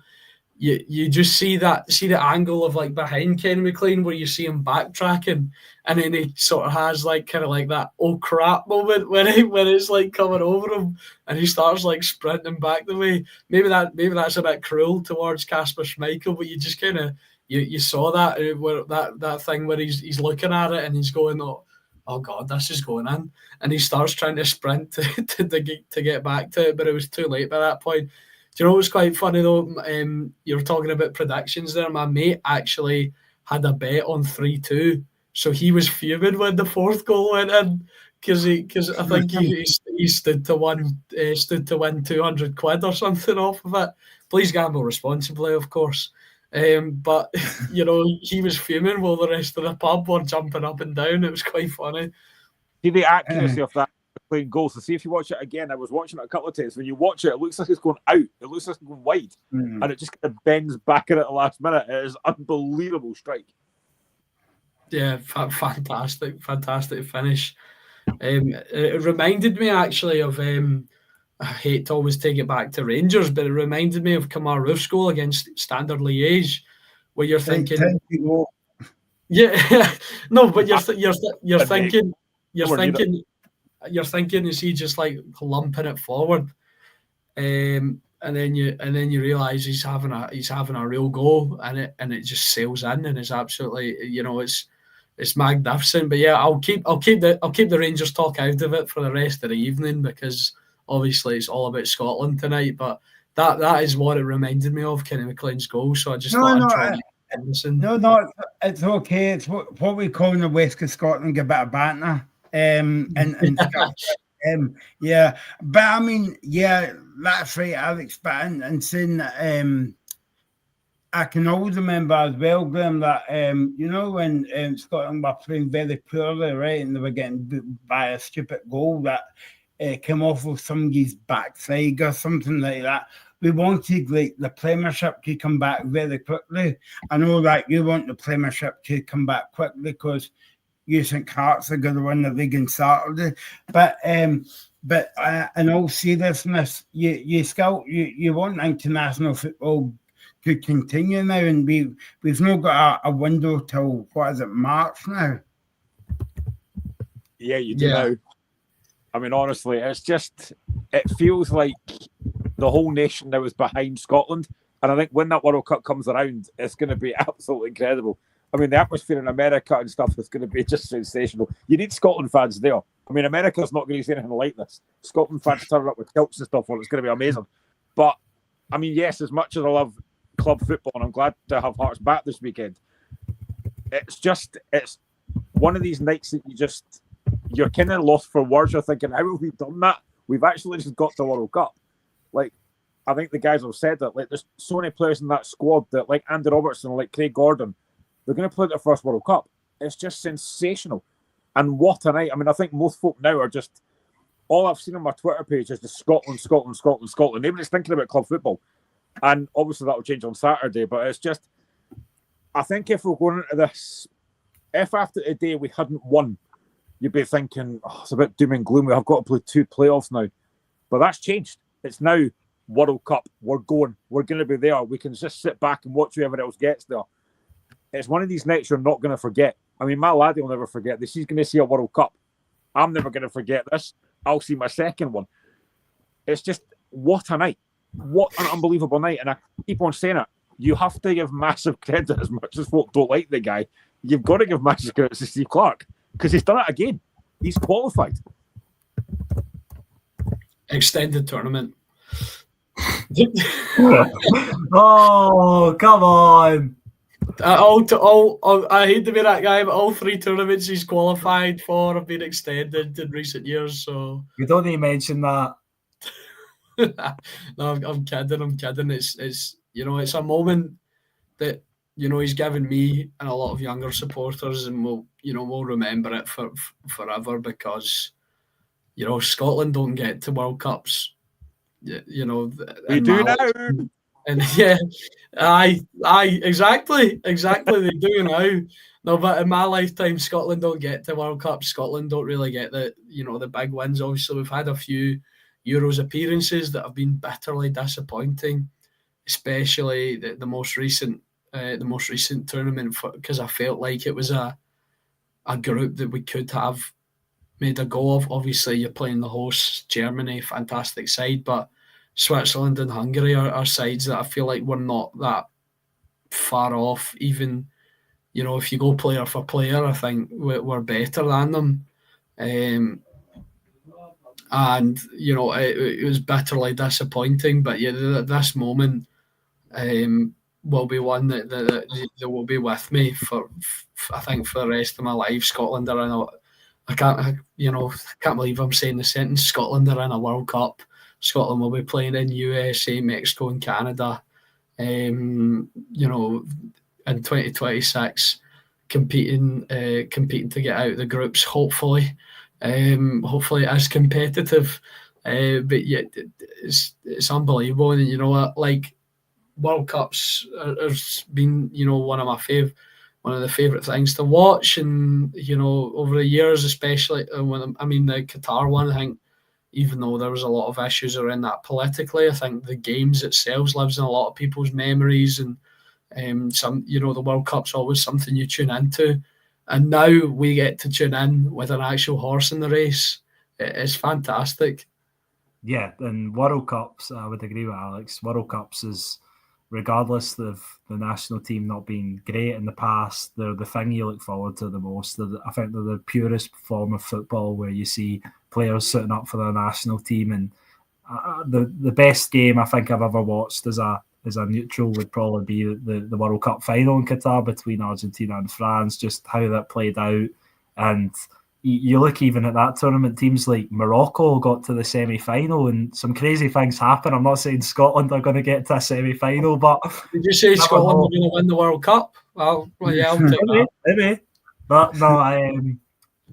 You just see the angle of like behind Kenny McLean, where you see him backtracking, and then he sort of has like kind of like that oh crap moment when it's like coming over him, and he starts like sprinting back the way. Maybe that's a bit cruel towards Kasper Schmeichel, but you just kind of you saw that where that thing where he's looking at it and he's going, oh God, this is going in, and he starts trying to sprint to get back to it, but it was too late by that point. you know what's quite funny though? You were talking about predictions there. My mate actually had a bet on 3-2, so he was fuming when the fourth goal went in because I think he stood to win 200 quid or something off of it. Please gamble responsibly, of course. But you know, he was fuming while the rest of the pub were jumping up and down. It was quite funny. See the accuracy of that playing goals. So see if you watch it again. I was watching it a couple of times. When you watch it, it looks like it's going out. It looks like it's going wide, and it just kind of bends back in at the last minute. It is unbelievable strike. Yeah, fantastic finish. It reminded me actually of. I hate to always take it back to Rangers, but it reminded me of Kamar Roof's goal against Standard Liège, where you're thinking, yeah, no, but you're thinking, is he just like lumping it forward, and then you realise he's having a real go, and it just sails in, and it's absolutely, you know, it's magnificent. But yeah, I'll keep the Rangers talk out of it for the rest of the evening, because obviously it's all about Scotland tonight. But that is what it reminded me of, Kenny McLean's goal. So I just thought I'd try and listen. No, it's okay. It's what we call in the West of Scotland a bit of banter. Yeah, but I mean, yeah, that's right, Alex. But in saying that, I can always remember as well, Graham, that you know, when Scotland were playing very poorly, right, and they were getting beat by a stupid goal that came off of somebody's backside or something like that. We wanted like the Premiership to come back very quickly. I know that you want the Premiership to come back quickly because you think Hearts are going to win the league on Saturday. But in all seriousness, you want international football to continue now, and we've not got a window till March now. Yeah, you do now. I mean, honestly, it feels like the whole nation now is behind Scotland. And I think when that World Cup comes around, it's going to be absolutely incredible. I mean, the atmosphere in America and stuff is going to be just sensational. You need Scotland fans there. I mean, America's not going to see anything like this. Scotland fans turn up with kilts and stuff on. It's going to be amazing. But, I mean, yes, as much as I love club football, and I'm glad to have Hearts back this weekend, it's one of these nights that you're kind of lost for words. You're thinking, how have we done that? We've actually just got to World Cup. Like, I think the guys have said that. Like, there's so many players in that squad that, like Andy Robertson, like Craig Gordon, they're going to play their first World Cup. It's just sensational. And what a night. I mean, I think most folk now are just, all I've seen on my Twitter page is just Scotland. Nobody's thinking about club football. And obviously that will change on Saturday, but it's just, I think if we're going into this, if after today we hadn't won, you'd be thinking, it's a bit doom and gloom. We've got to play 2 playoffs now. But that's changed. It's now World Cup. We're going. We're going to be there. We can just sit back and watch whoever else gets there. It's one of these nights you're not going to forget. I mean, my laddie will never forget this. He's going to see a World Cup. I'm never going to forget this. I'll see my second one. It's just, what a night. What an unbelievable night. And I keep on saying it. You have to give massive credit, as much as folk don't like the guy. You've got to give massive credit to Steve Clarke, because he's done it again. He's qualified. Extended tournament. Oh, come on. I hate to be that guy, but all 3 tournaments he's qualified for have been extended in recent years. So you don't need to mention that. No, I'm kidding. It's you know, it's a moment that, you know, he's given me and a lot of younger supporters, and we'll remember it forever, because, you know, Scotland don't get to World Cups. You know, we do now. And yeah, aye, exactly. They do now. No, but in my lifetime, Scotland don't get to World Cup. Scotland don't really get the big wins. Obviously, we've had a few Euros appearances that have been bitterly disappointing, especially the most recent tournament, because I felt like it was a group that we could have made a go of. Obviously, you're playing the hosts, Germany, fantastic side, but Switzerland and Hungary are sides that I feel like we're not that far off. Even, you know, if you go player for player, I think we're better than them. and it was bitterly disappointing. But yeah, this moment will be one that will be with me for I think for the rest of my life. Scotland are in a I can't believe I'm saying the sentence. Scotland are in a World Cup. Scotland will be playing in USA, Mexico, and Canada. In 2026, competing to get out of the groups. Hopefully as competitive. But yeah, it's unbelievable, and you know what, like World Cups has been one of the favourite things to watch, and over the years, especially the Qatar one, I think, even though there was a lot of issues around that politically, I think the games itself lives in a lot of people's memories, and the World Cup's always something you tune into, and now we get to tune in with an actual horse in the race. It's fantastic. Yeah, and World Cups, I would agree with Alex. World Cups is, regardless of the national team not being great in the past, they're the thing you look forward to the most. I think they're the purest form of football, where you see players sitting up for their national team. And the best game I think I've ever watched as a neutral would probably be the World Cup final in Qatar between Argentina and France, just how that played out. And you look even at that tournament, teams like Morocco got to the semi-final, and some crazy things happen. I'm not saying Scotland are going to get to a semi-final, but did you say Scotland were going to win the World Cup? Well, yeah, I'll take that. Maybe. But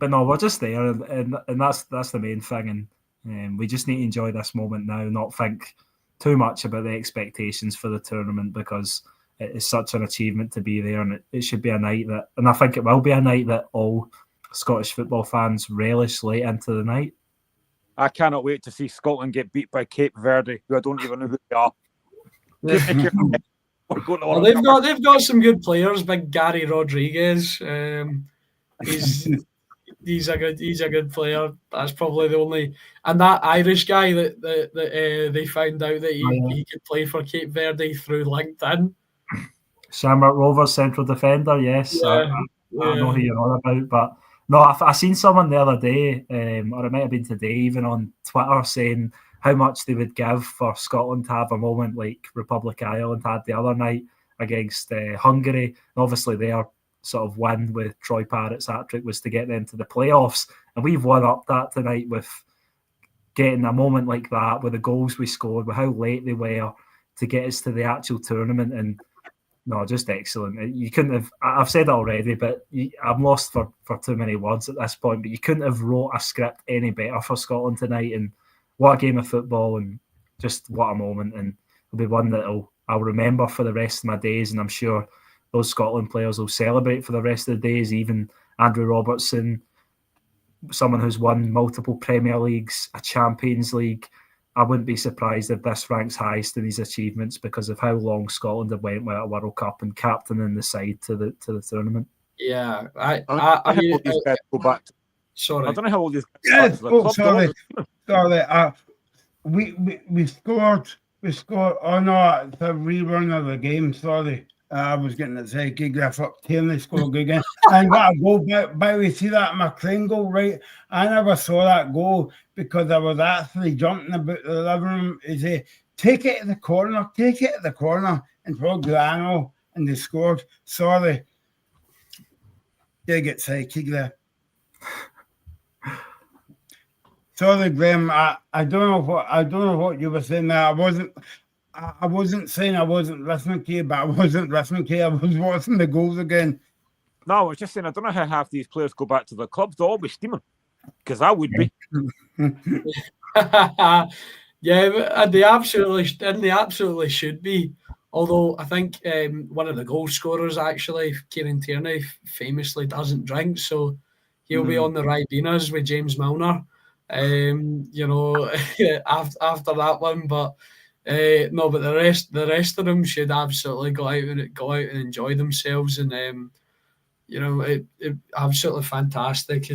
no, we're just there, and that's the main thing, and we just need to enjoy this moment now, not think too much about the expectations for the tournament, because it is such an achievement to be there, and it should be a night that, and I think it will be a night that all Scottish football fans relish late into the night. I cannot wait to see Scotland get beat by Cape Verde, who I don't even know who they are. Well, they've got some good players. Big Gary Rodriguez, he's a good player. That's probably the only, and that Irish guy that they found out that he could play for Cape Verde through LinkedIn. Shamrock Rovers central defender, yes. Yeah, I know who you're on about, but no, I seen someone the other day, or it might have been today, even on Twitter, saying how much they would give for Scotland to have a moment like Republic of Ireland had the other night against Hungary. And obviously, their sort of win with Troy Parrott's hat-trick was to get them to the playoffs, and we've won up that tonight with getting a moment like that, with the goals we scored, with how late they were to get us to the actual tournament. And no, just excellent. You couldn't have, I've said it already, but I'm lost for too many words at this point, but you couldn't have wrote a script any better for Scotland tonight. And what a game of football, and just what a moment. And it'll be one that I'll remember for the rest of my days, and I'm sure those Scotland players will celebrate for the rest of the days. Even Andrew Robertson, someone who's won multiple Premier Leagues, a Champions League. I wouldn't be surprised if this ranks highest in his achievements because of how long Scotland have went without a World Cup and captaining the side to the tournament. Yeah, I don't know how old these guys go back. Sorry, I don't know how old these guys. Yes, sorry. We scored. Oh no, it's a rerun of the game. Sorry. I was getting it say Gigraf up Tierney scored again. And got a goal. By the way, see that McLean goal, right? I never saw that goal because I was actually jumping about the living room. He said, take it to the corner, and throw Grano, and they scored. Sorry. They get psychic there. Sorry, Graham. I don't know what you were saying there. I wasn't saying I wasn't listening to you, but I wasn't listening to you. I was watching the goals again. No, I was just saying, I don't know how half these players go back to their clubs. They'll all be steaming, because I would be. Yeah, they absolutely should be. Although I think one of the goal scorers, actually, Kieran Tierney, famously doesn't drink, so he'll be on the Ribenas with James Milner. After that one, but. No, but the rest of them should absolutely go out and enjoy themselves, and it absolutely fantastic.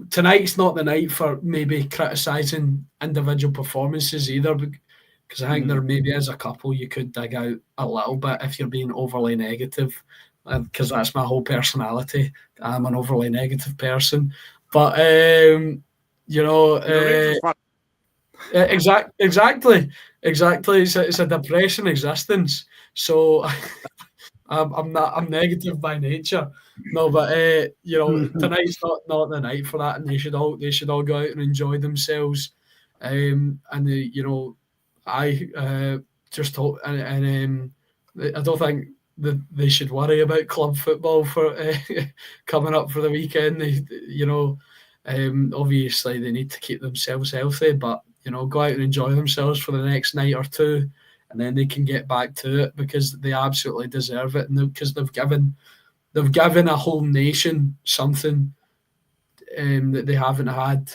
Tonight's not the night for maybe criticising individual performances either, because I think there maybe is a couple you could dig out a little bit if you're being overly negative, because that's my whole personality. I'm an overly negative person. But you know, exactly. It's a depression existence. So I'm negative by nature. No, but you know, tonight's not the night for that, and they should all go out and enjoy themselves. And you know, I just hope, and I don't think that they should worry about club football for coming up for the weekend. You know, obviously they need to keep themselves healthy, but you know, go out and enjoy themselves for the next night or two, and then they can get back to it because they absolutely deserve it, and because they've given a whole nation something that they haven't had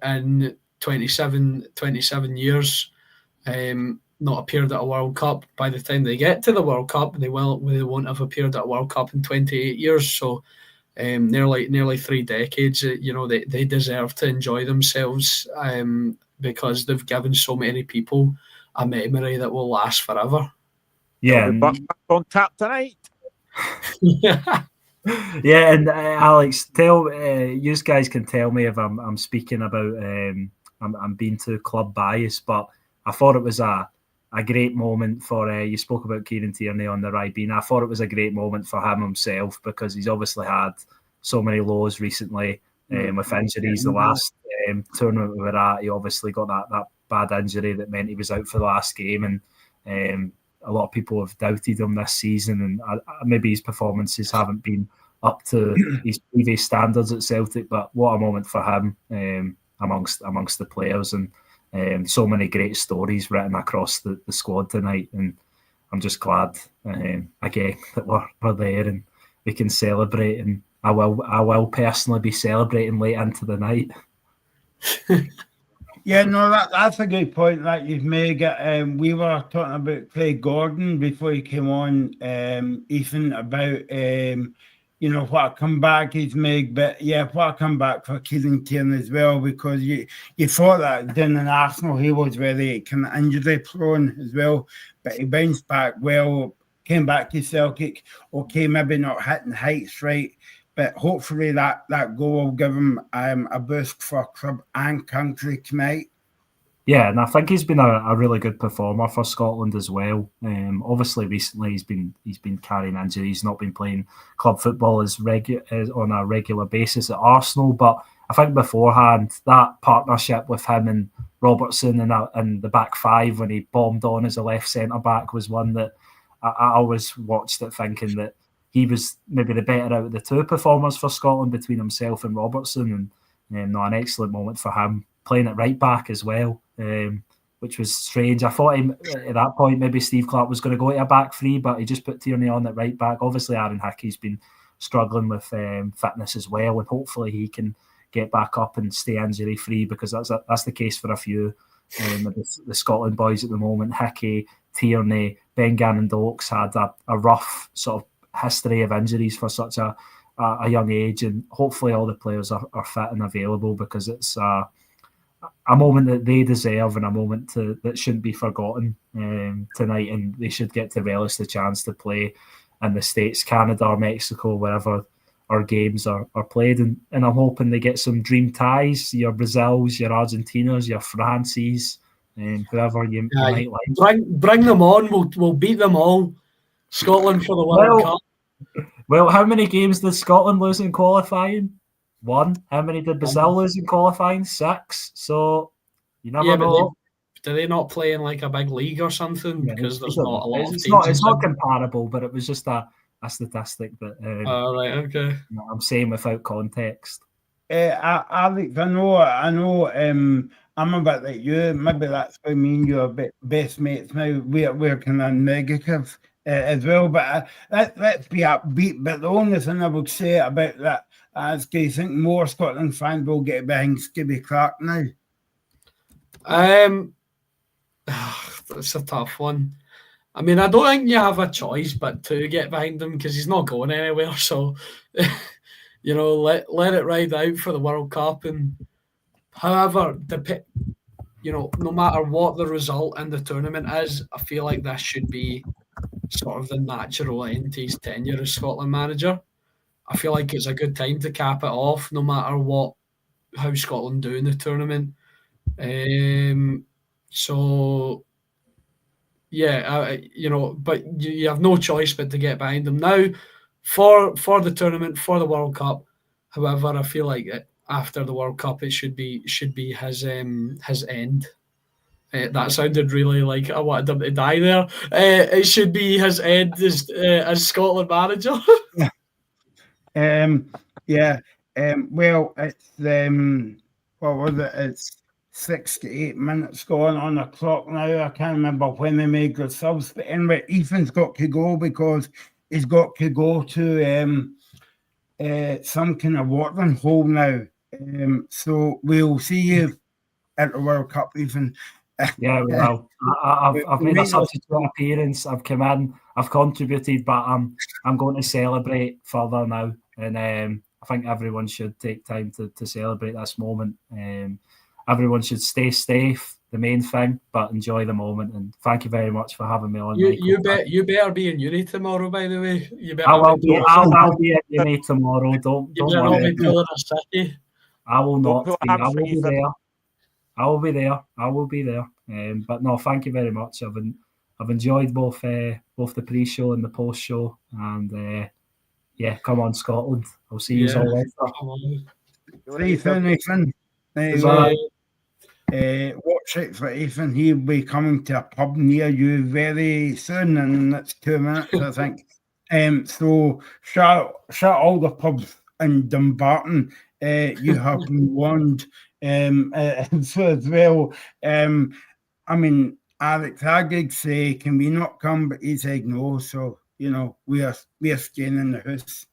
in 27 years. Not appeared at a World Cup. By the time they get to the World Cup, they won't have appeared at a World Cup in 28 years. So nearly 3 decades. You know, they deserve to enjoy themselves because they've given so many people a memory that will last forever. Yeah, back on tap tonight. Yeah, and Alex, tell you guys can tell me if I'm speaking about I'm being too club biased, but I thought it was a great moment for you spoke about Kieran Tierney on the Ribena. I thought it was a great moment for him himself because he's obviously had so many lows recently with injuries. The last tournament we were at, he obviously got that bad injury that meant he was out for the last game, and a lot of people have doubted him this season, and maybe his performances haven't been up to his previous standards at Celtic. But what a moment for him amongst the players, and so many great stories written across the squad tonight. And I'm just glad again that we're there and we can celebrate. And I will personally be celebrating late into the night. Yeah, no, that's a good point that you've made. We were talking about Craig Gordon before he came on, Ethan, about you know, what a comeback he's made. But yeah, what a comeback for Kieran Tierney as well, because you thought that down in Arsenal he was very kind of injury prone as well, but he bounced back well, came back to Celtic. Okay, maybe not hitting heights right, but hopefully that goal will give him a boost for club and country tonight. Yeah, and I think he's been a really good performer for Scotland as well. Obviously, recently he's been carrying injuries, he's not been playing club football as on a regular basis at Arsenal. But I think beforehand that partnership with him and Robertson and the back five when he bombed on as a left centre back was one that I always watched it thinking that he was maybe the better out of the two performers for Scotland between himself and Robertson, and an excellent moment for him playing at right back as well, which was strange. I thought at that point maybe Steve Clarke was going to go to a back three, but he just put Tierney on at right back. Obviously, Aaron Hickey's been struggling with fitness as well, and hopefully he can get back up and stay injury free, because that's the case for a few the Scotland boys at the moment. Hickey, Tierney, Ben Gannon-Dokes had a rough sort of history of injuries for such a young age, and hopefully all the players are fit and available, because it's a moment that they deserve and a moment that shouldn't be forgotten tonight, and they should get to relish the chance to play in the States, Canada or Mexico, wherever our games are played, and I'm hoping they get some dream ties, your Brazils, your Argentinas, your Frances, whoever you might like. Bring them on, we'll beat them all. Scotland for the World Cup. Well, how many games did Scotland lose in qualifying? 1. How many did Brazil lose in qualifying? 6. So you never know. Do they not play in like a big league or something? Yeah, because there's not a lot of teams. It's not comparable, but it was just a statistic that right, okay. I'm saying without context. Alex, I know I'm a bit like you. Maybe that's why me and you are best mates now. We're kind of negative as well, but let's be upbeat. But the only thing I would say about that is, do you think more Scotland fans will get behind Stevie Clarke now? That's a tough one. I mean, I don't think you have a choice but to get behind him, because he's not going anywhere. So, you know, let it ride out for the World Cup. And however, you know, no matter what the result in the tournament is, I feel like this should be sort of the natural end to his tenure as Scotland manager. I feel like it's a good time to cap it off, no matter how Scotland do in the tournament. So yeah, but you have no choice but to get behind them now for the tournament, for the World Cup. However, I feel like after the World Cup, it should be his end. That sounded really like I wanted him to die there. It should be his end as Scotland manager. Yeah. Well, it's what was it? It's 6 to 8 minutes going on the clock now. I can't remember when they made the subs, but anyway, Ethan's got to go because he's got to go to some kind of watering hole now. So we'll see you at the World Cup, Ethan. Yeah, well, I've made a substitute appearance. I've come in, I've contributed, but I'm going to celebrate further now, and I think everyone should take time to celebrate this moment. Everyone should stay safe, the main thing, but enjoy the moment. And thank you very much for having me on. You better be in uni tomorrow, by the way. I'll be at uni tomorrow. Don't worry. I will not be. I will be there. I will be there. But no, thank you very much. I've enjoyed both the pre-show and the post-show, and yeah, come on Scotland. I'll see you all later. Ethan. Watch out for Ethan. He'll be coming to a pub near you very soon, in the next 2 minutes, I think. So shout all the pubs in Dumbarton. You have been warned. So as well, I mean, Alex Haggig say, can we not come? But he said no. So we are staying in the house.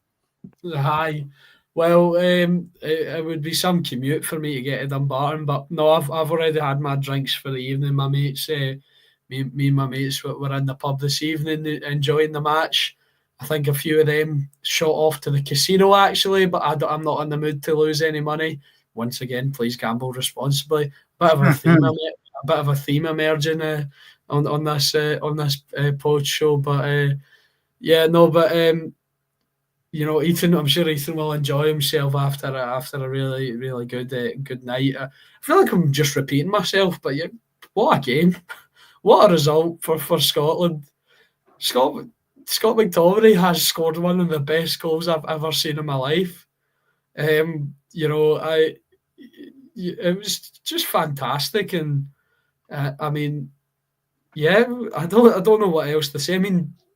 Hi. Well, it would be some commute for me to get to Dumbarton, but no, I've already had my drinks for the evening. My mates, me and my mates were in the pub this evening enjoying the match. I think a few of them shot off to the casino actually, but I'm not in the mood to lose any money. Once again, please gamble responsibly. Bit of a theme emerging on this post show, but Ethan, I'm sure Ethan will enjoy himself after a really, really good night. I feel like I'm just repeating myself, but what a game. What a result for Scotland. Scott McTominay has scored one of the best goals I've ever seen in my life. It was just fantastic, and I mean, yeah, I don't know what else to say.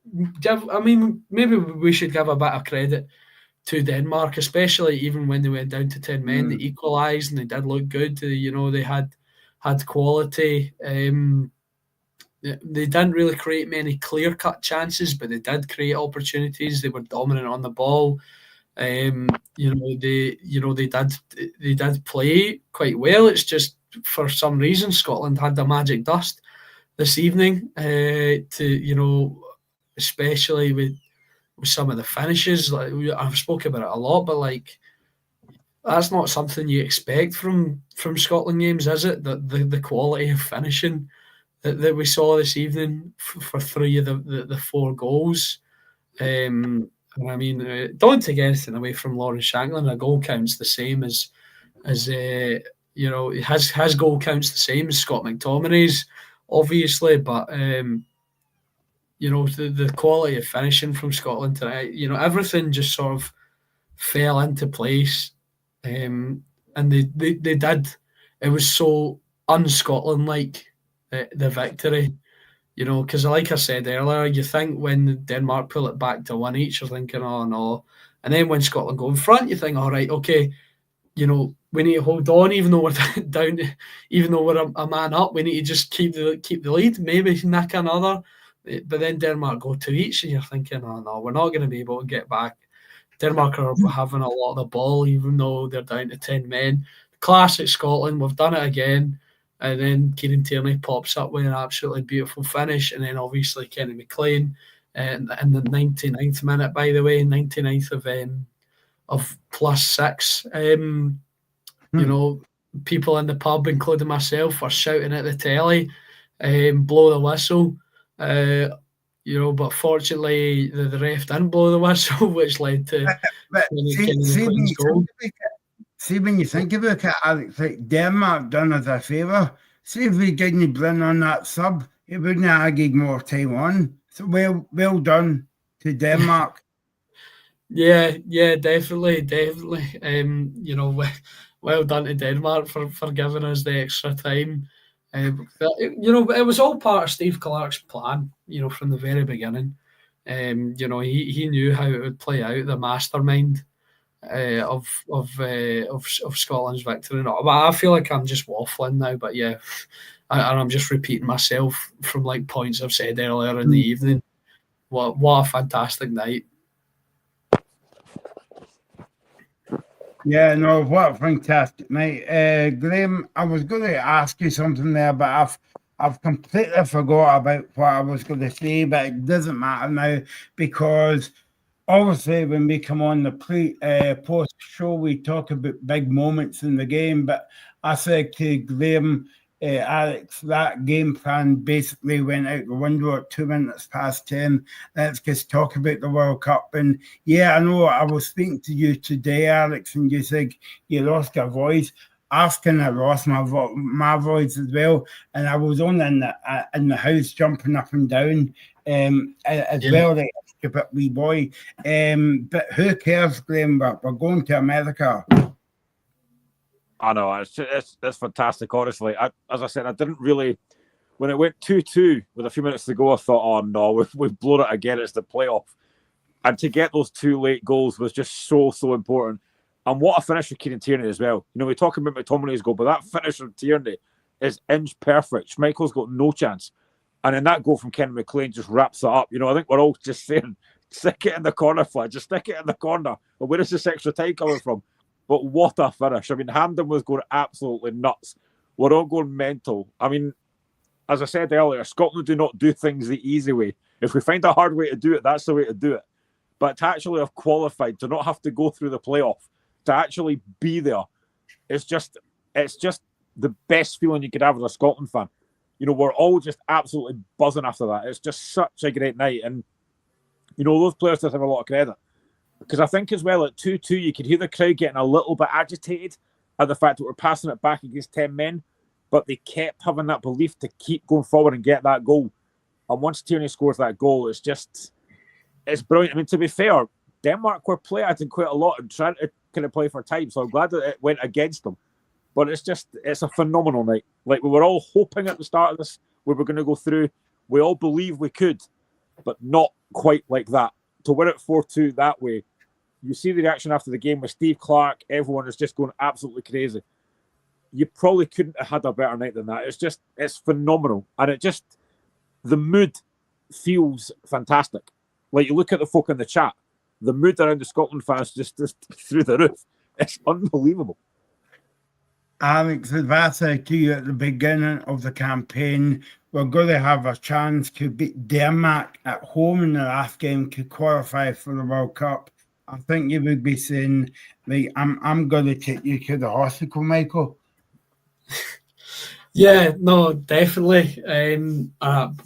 Maybe we should give a bit of credit to Denmark, especially even when they went down to 10 men, they equalised and they did look good. They had quality. They didn't really create many clear-cut chances, but they did create opportunities. They were dominant on the ball. They did play quite well. It's just for some reason Scotland had the magic dust this evening. Especially with some of the finishes. Like I've spoken about it a lot, but that's not something you expect from Scotland games, is it? The quality of finishing that we saw this evening for three of the four goals. Don't take anything away from Lawrence Shankland. A goal counts the same as his goal counts the same as Scott McTominay's, obviously, but the quality of finishing from Scotland tonight, everything just sort of fell into place, and they did. It was so un-Scotland-like, the victory, because like I said earlier, you think when Denmark pull it back to 1-1, you're thinking, oh no, and then when Scotland go in front, you think, all right, okay, we need to hold on, even though we're down, even though we're a man up, we need to just keep the lead, maybe nick another. But then Denmark go to each, and you're thinking, oh no, we're not going to be able to get back. Denmark are having a lot of the ball, even though they're down to 10 men. Classic Scotland, we've done it again. And then Kieran Tierney pops up with an absolutely beautiful finish. And then obviously Kenny McLean in the 99th minute, by the way, 99th of +6. People in the pub, including myself, were shouting at the telly, blow the whistle. but fortunately the ref didn't blow the whistle, which led to But McLean's goal. See, when you think about it, Alex, like Denmark done us a favour. See if we didn't bring on that sub, it wouldn't have added more time on. So well done to Denmark. Yeah, definitely. Well done to Denmark for giving us the extra time. It was all part of Steve Clarke's plan, from the very beginning. He knew how it would play out, the mastermind of Scotland's victory. I feel like I'm just waffling now, but yeah, and I'm just repeating myself from like points I've said earlier in the evening. What a fantastic night! Yeah, no, what a fantastic night. Graham, I was going to ask you something there, but I've completely forgot about what I was going to say, but it doesn't matter now because obviously when we come on the post show, we talk about big moments in the game, but I said to Graham, Alex, that game plan basically went out the window at 2 minutes past 10. Let's just talk about the World Cup. And yeah, I know I was speaking to you today, Alex, and you said you lost your voice. I've kind of lost my voice as well, and I was on in the house jumping up and down as well, like a stupid wee boy. But who cares, Graham? We're going to America. I know, it's fantastic, honestly. As I said, I didn't really, when it went 2-2 with a few minutes to go, I thought, oh no, we've blown it again, it's the playoff. And to get those 2 late goals was just so important. And what a finish for Kieran Tierney as well. We're talking about McTominay's goal, but that finish from Tierney is inch perfect. Schmeichel's got no chance. And then that goal from Ken McLean just wraps it up. I think we're all just saying, stick it in the corner, Flag, just stick it in the corner. But where is this extra time coming from? But what a finish. I mean, Hamden was going absolutely nuts. We're all going mental. I mean, as I said earlier, Scotland do not do things the easy way. If we find a hard way to do it, that's the way to do it. But to actually have qualified, to not have to go through the playoff, to actually be there, it's just the best feeling you could have as a Scotland fan. We're all just absolutely buzzing after that. It's just such a great night. And, those players deserve a lot of credit. Because I think as well at 2-2, you could hear the crowd getting a little bit agitated at the fact that we're passing it back against 10 men, but they kept having that belief to keep going forward and get that goal. And once Tierney scores that goal, it's brilliant. I mean, to be fair, Denmark were playing quite a lot and trying to kind of play for time, so I'm glad that it went against them. But it's a phenomenal night. Like, we were all hoping at the start of this we were going to go through. We all believed we could, but not quite like that. To win it 4-2 that way, you see the reaction after the game with Steve Clarke, everyone is just going absolutely crazy. You probably couldn't have had a better night than that. It's phenomenal. And the mood feels fantastic. Like, you look at the folk in the chat, the mood around the Scotland fans just through the roof. It's unbelievable. Alex, as I said to you at the beginning of the campaign, we're going to have a chance to beat Denmark at home in the last game to qualify for the World Cup. I think you would be saying, like, I'm going to take you to the hospital, Michael. Yeah, no, definitely.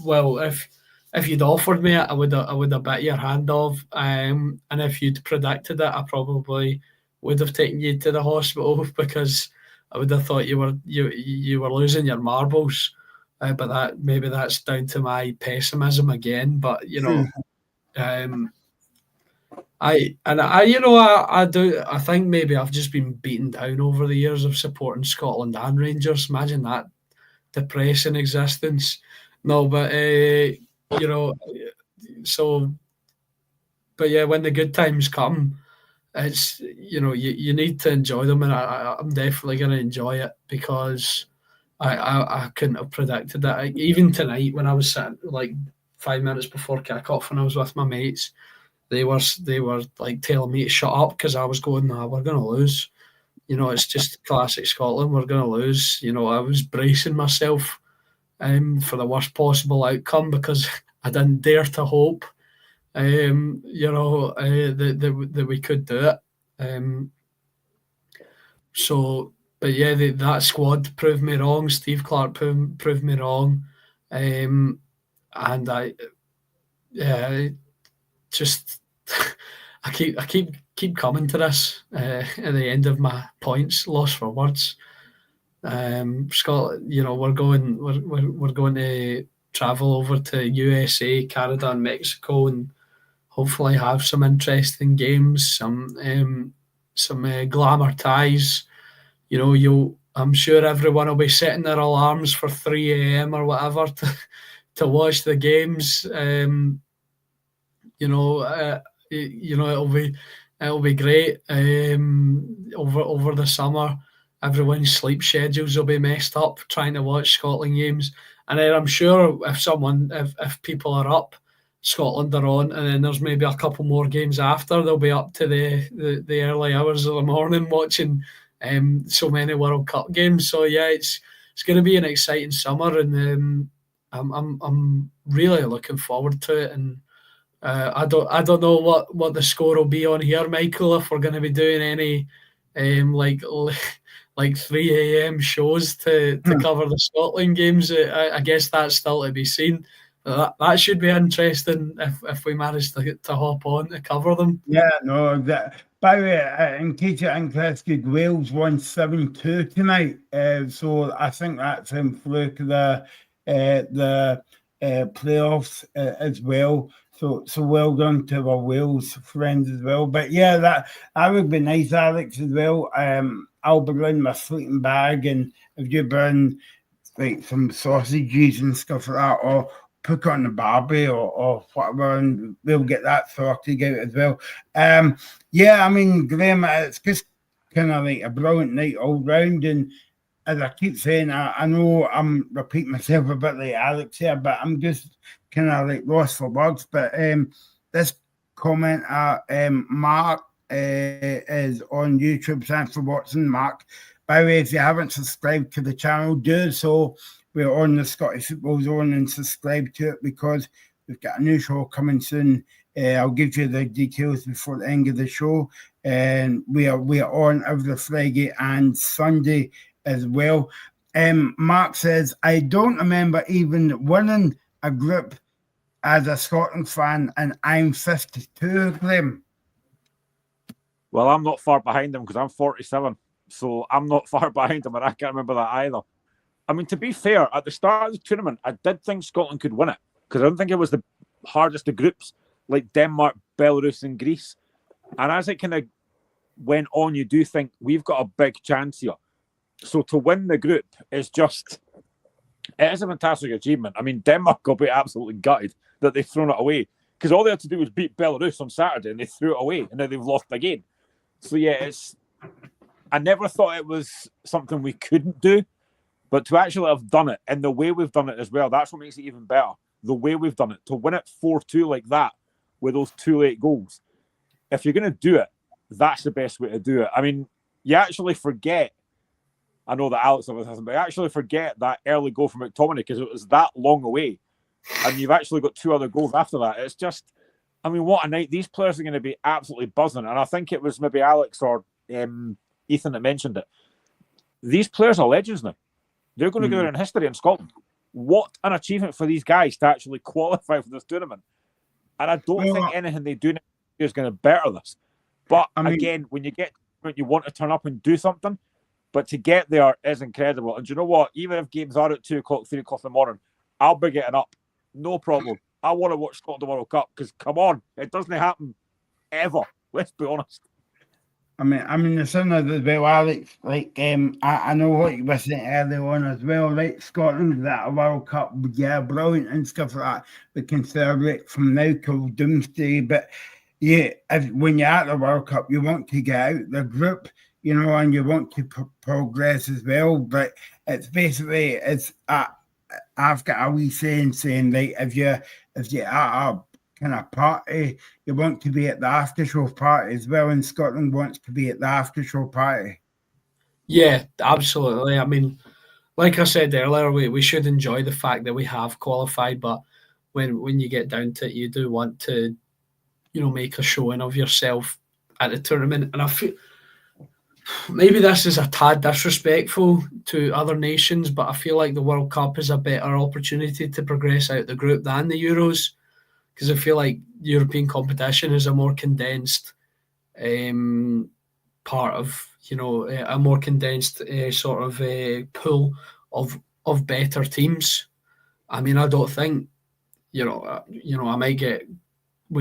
Well, if you'd offered me it, I would have bit your hand off. And if you'd predicted it, I probably would have taken you to the hospital because I would have thought you were losing your marbles. But that's down to my pessimism again. But I think maybe I've just been beaten down over the years of supporting Scotland and Rangers. Imagine that depressing existence. No, but so. But yeah, when the good times come, it's you need to enjoy them, and I'm definitely going to enjoy it because I couldn't have predicted that. Even tonight, when I was sitting like 5 minutes before kick-off, when I was with my mates, they were like telling me to shut up because I was going, "Nah, we're going to lose." It's just classic Scotland. We're going to lose. I was bracing myself for the worst possible outcome because I didn't dare to hope, that we could do it. But yeah, that squad proved me wrong. Steve Clarke proved me wrong, and yeah, just I keep coming to this at the end of my points, lost for words. Scotland, we're going to travel over to USA, Canada, and Mexico, and hopefully have some interesting games, some glamour ties. I'm sure everyone will be setting their alarms for 3 a.m. or whatever to watch the games. It'll be great over the summer. Everyone's sleep schedules will be messed up trying to watch Scotland games, and then I'm sure if people are up, Scotland are on, and then there's maybe a couple more games after. They'll be up to the early hours of the morning watching so many World Cup games. So yeah, it's going to be an exciting summer, and I'm really looking forward to it. And I don't know what the score will be on here, Michael. If we're going to be doing any like 3 a.m. shows to cover the Scotland games, I guess that's still to be seen. That should be interesting if we manage to hop on to cover them. Yeah, no. By the way, in case you're interested, Wales won 7-2 tonight. So I think that's in fluke the playoffs as well. So well done to our Wales friends as well. But yeah, that would be nice, Alex, as well. I'll bring my sleeping bag, and if you bring like some sausages and stuff like that, or put it on the barbie or whatever, and we'll get that sorted out as well. Yeah, I mean, Graham, it's just kind of like a brilliant night all round, and as I keep saying, I know I'm repeating myself a bit like Alex here, but I'm just kind of like lost for words. But this comment, Mark is on YouTube. Thanks for watching, Mark. By the way, if you haven't subscribed to the channel, do so. We're on the Scottish Football Zone, and subscribe to it because we've got a new show coming soon. I'll give you the details before the end of the show. And we are on every Friday and Sunday as well. Mark says, I don't remember even winning a group as a Scotland fan, and I'm 52, Graham. Well, I'm not far behind him because I'm 47. So I'm not far behind him, and I can't remember that either. I mean, to be fair, at the start of the tournament, I did think Scotland could win it because I don't think it was the hardest of groups like Denmark, Belarus, and Greece. And as it kind of went on, you do think we've got a big chance here. So to win the group is it is a fantastic achievement. I mean, Denmark will be absolutely gutted that they've thrown it away because all they had to do was beat Belarus on Saturday and they threw it away and now they've lost again. So yeah, I never thought it was something we couldn't do. But to actually have done it in the way we've done it as well, that's what makes it even better. The way we've done it. To win it 4-2 like that with those 2 late goals. If you're going to do it, that's the best way to do it. I mean, you actually forget, I know that Alex hasn't, but you actually forget that early goal from McTominay because it was that long away. And you've actually got 2 other goals after that. It's just, I mean, what a night. These players are going to be absolutely buzzing. And I think it was maybe Alex or Ethan that mentioned it. These players are legends now. They're going to go down in history in Scotland. What an achievement for these guys to actually qualify for this tournament. And I don't think anything they do is going to better this. But again, when you get you want to turn up and do something, but to get there is incredible. And do you know what? Even if games are at 2 o'clock, 3 o'clock in the morning, I'll be getting up. No problem. I want to watch Scotland World Cup because, come on, it doesn't happen ever. Let's be honest. I mean, the thing is as well, Alex, like, I know what you were saying earlier on as well, like, Scotland, that World Cup, yeah, brilliant and stuff like that. We can celebrate from now till doomsday, but yeah, when you're at the World Cup, you want to get out the group, and you want to progress as well, but it's basically, I've got a wee saying, like, if you're at a kind of party, you want to be at the after show party as well, and Scotland wants to be at the after show party. Yeah, absolutely. I mean, like I said earlier, we should enjoy the fact that we have qualified, but when you get down to it, you do want to, make a showing of yourself at the tournament. And I feel maybe this is a tad disrespectful to other nations, but I feel like the World Cup is a better opportunity to progress out the group than the Euros. because I feel like European competition is a more condensed part of, a more condensed sort of pool of better teams. I mean, I don't think, we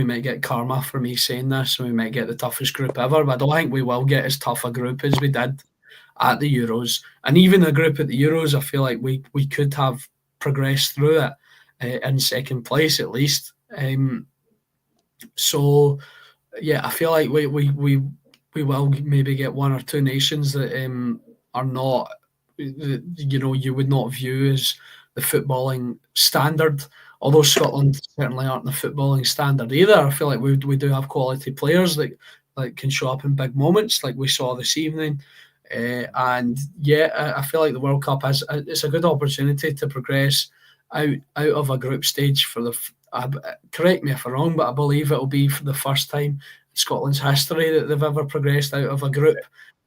might get karma for me saying this, and we might get the toughest group ever, but I don't think we will get as tough a group as we did at the Euros. And even the group at the Euros, I feel like we could have progressed through it in second place at least. So yeah, I feel like we will maybe get one or two nations that are not, you would not view as the footballing standard. Although Scotland certainly aren't the footballing standard either. I feel like we do have quality players that can show up in big moments, like we saw this evening. And yeah, I feel like the World Cup it's a good opportunity to progress out of a group stage for the. Correct me if I'm wrong, but I believe it will be for the first time in Scotland's history that they've ever progressed out of a group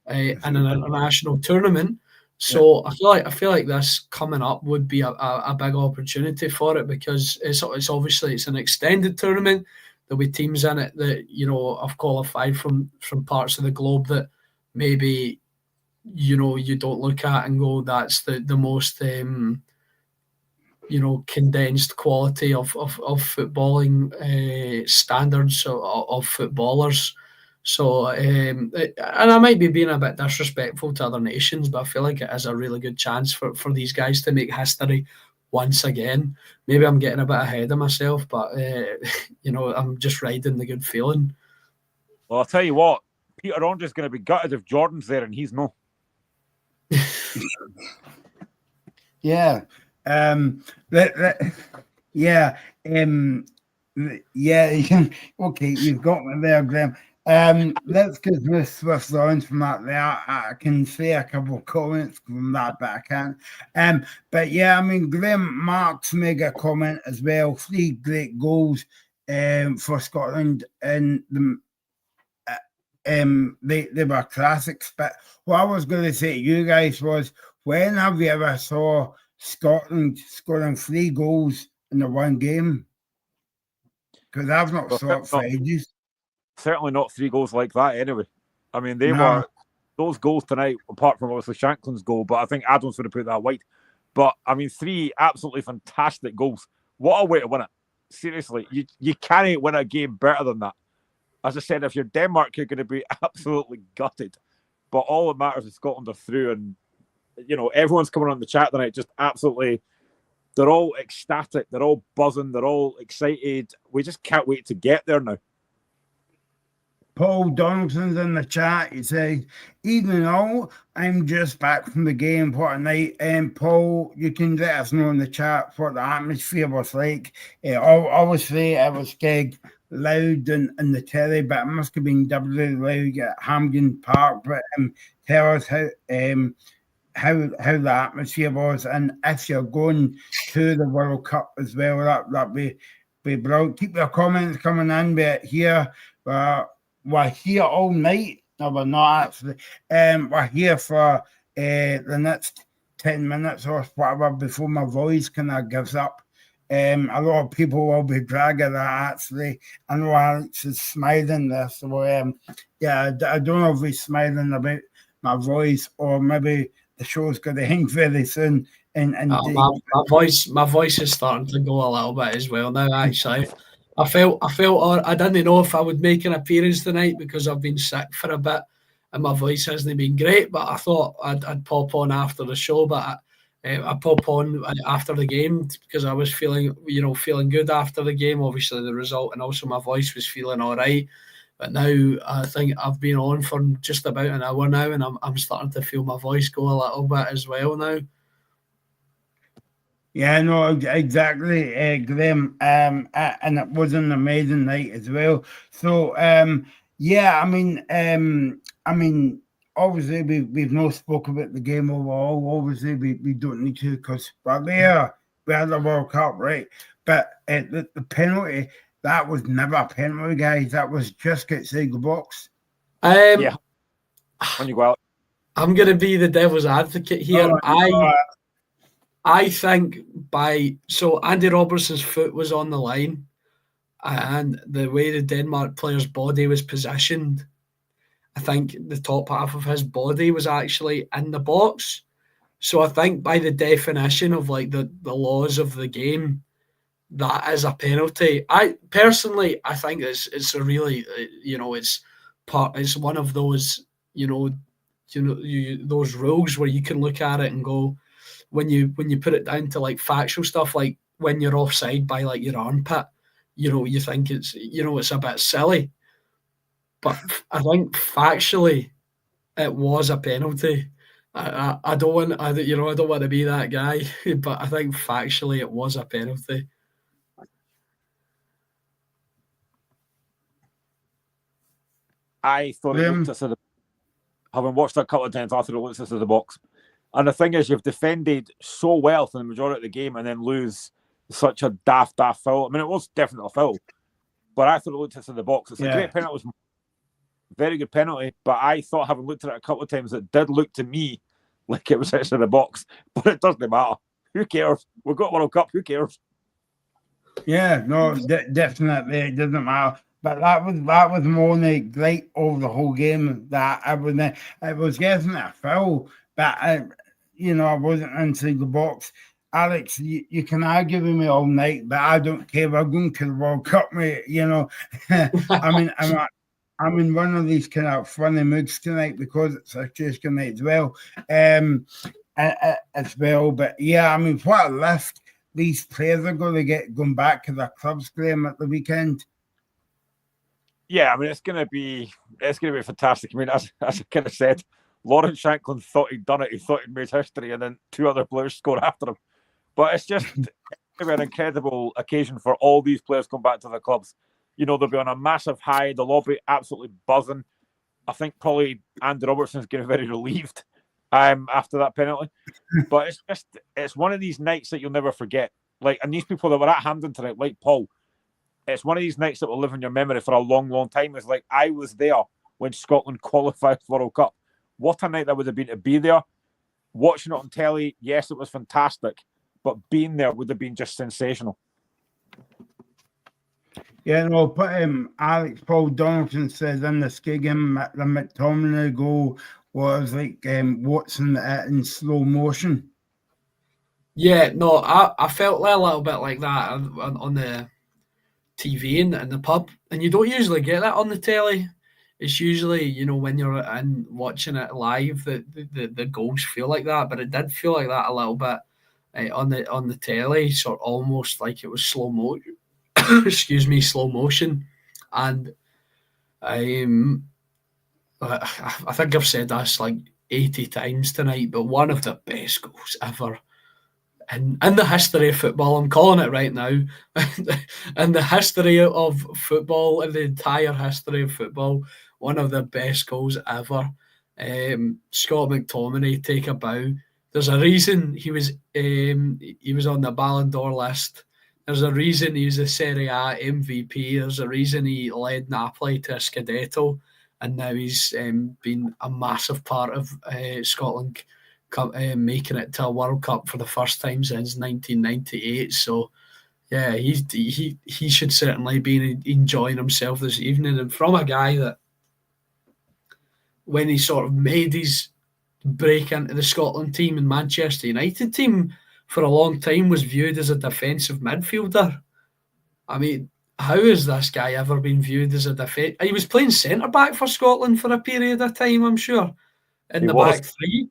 in an international tournament. So I feel like this coming up would be a big opportunity for it, because it's obviously it's an extended tournament. There'll be teams in it that have qualified from parts of the globe that maybe you don't look at and go, that's the most condensed quality of footballing standards of footballers. So, and I might be being a bit disrespectful to other nations, but I feel like it is a really good chance for these guys to make history once again. Maybe I'm getting a bit ahead of myself, but I'm just riding the good feeling. Well, I'll tell you what, Peter Orange is going to be gutted if Jordan's there and he's no. Yeah. Yeah. Okay, you've got me there, Graham. Let's get this Swift lines from that there. I can say a couple of comments from that, but I can't. But yeah, I mean, Graham Marks made a comment as well. 3 great goals for Scotland, and they were classics. But what I was going to say to you guys was, when have you ever saw Scotland scoring 3 goals in the one game? Because I've not saw it for ages. Certainly not 3 goals like that anyway. I mean, they were those goals tonight, apart from obviously Shanklin's goal, but I think Adams would have put that wide. But I mean, 3 absolutely fantastic goals. What a way to win it. Seriously, you can't win a game better than that. As I said, if you're Denmark, you're going to be absolutely gutted. But all that matters is Scotland are through, and everyone's coming on the chat tonight just absolutely, they're all ecstatic, they're all buzzing, they're all excited. We just can't wait to get there now. Paul Donaldson's in the chat. He says, "Evening all, I'm just back from the game. What a night." And Paul, you can let us know in the chat what the atmosphere was like. Obviously, it was loud in the telly, but it must have been doubly loud at Hampden Park. But tell us how the atmosphere was, and if you're going to the World Cup as well, that'd be brilliant. Keep your comments coming in. But here, we're here all night. No, we're not actually. We're here for the next 10 minutes or whatever before my voice kind of gives up. A lot of people will be dragging that actually. I know Alex is smiling there, so I don't know if he's smiling about my voice, or maybe the show's going to end very soon. My voice is starting to go a little bit as well now. Actually, I felt, or I didn't know if I would make an appearance tonight because I've been sick for a bit and my voice hasn't been great. But I thought I'd pop on after the show. But I pop on after the game because I was feeling good after the game. Obviously, the result, and also my voice was feeling all right. But now I think I've been on for just about an hour now, and I'm starting to feel my voice go a little bit as well now. Yeah, no, exactly, Graham. And it was an amazing night as well. So, yeah, I mean, obviously we've not spoke about the game overall. Obviously, we don't need to because we had the World Cup, right? But the penalty, that was never a penalty, guys. That was just outside the box. Yeah. When you go out, I'm going to be the devil's advocate here. I think so Andy Robertson's foot was on the line, and the way the Denmark player's body was positioned, I think the top half of his body was actually in the box. So I think by the definition of like the laws of the game, that is a penalty. I personally, I think it's a really, it's one of those, those rules where you can look at it and go, when you put it down to like factual stuff, like when you're offside by like your armpit, you think it's a bit silly. But I think factually, it was a penalty. I don't want I don't want to be that guy, but I think factually it was a penalty. I thought it looked as having watched it a couple of times, I thought it looked as the box. And the thing is, you've defended so well for the majority of the game and then lose such a daft foul. I mean, it was definitely a foul, but I thought it looked as the box. It's a great penalty. It was very good penalty, but I thought, having looked at it a couple of times, it did look to me like it was outside the box, but it doesn't matter. Who cares? We've got World Cup. Who cares? Yeah, no, definitely it doesn't matter. But that was more like over the whole game that it was getting a foul, but I wasn't inside the box. Alex, you can argue with me all night, but I don't care. We're going to the World Cup, mate. I mean, I'm in one of these kind of funny moods tonight because it's a Tuesday night as well. As well, but yeah, I mean, what a lift these players are going to get going back to their clubs, Graham, at the weekend. Yeah, I mean, it's going to be fantastic. I mean, as I kind of said, Lawrence Shanklin thought he'd done it. He thought he'd made history, and then two other players scored after him. But it's just an incredible occasion for all these players come back to their clubs. They'll be on a massive high. They'll all be absolutely buzzing. I think probably Andy Robertson's getting very relieved after that penalty. But it's one of these nights that you'll never forget. And these people that were at Hampden tonight, like Paul, it's one of these nights that will live in your memory for a long, long time. It's like, I was there when Scotland qualified for World Cup. What a night that would have been to be there. Watching it on telly, yes, it was fantastic, but being there would have been just sensational. Yeah, no, but Alex Paul Donaldson says in the Skiggan, the McTominay goal was like Watson in slow motion. Yeah, no, I felt a little bit like that on the TV in the pub, and you don't usually get that on the telly. It's usually, when you're in watching it live that the goals feel like that, but it did feel like that a little bit on the telly, sort of almost like it was slow motion. Excuse me, slow motion, and I think I've said this like 80 times tonight, but one of the best goals ever in the history of football. I'm calling it right now. In the history of football, in the entire history of football, one of the best goals ever. Scott McTominay take a bow. There's a reason he was on the Ballon d'Or list. There's a reason he was a Serie A MVP. There's a reason he led Napoli to a Scudetto, and now he's been a massive part of Scotland making it to a World Cup for the first time since 1998. So, yeah, he should certainly be enjoying himself this evening. And from a guy that, when he sort of made his break into the Scotland team and Manchester United team, for a long time was viewed as a defensive midfielder. I mean, how has this guy ever been viewed as a defense? He was playing centre back for Scotland for a period of time, I'm sure, in the back three.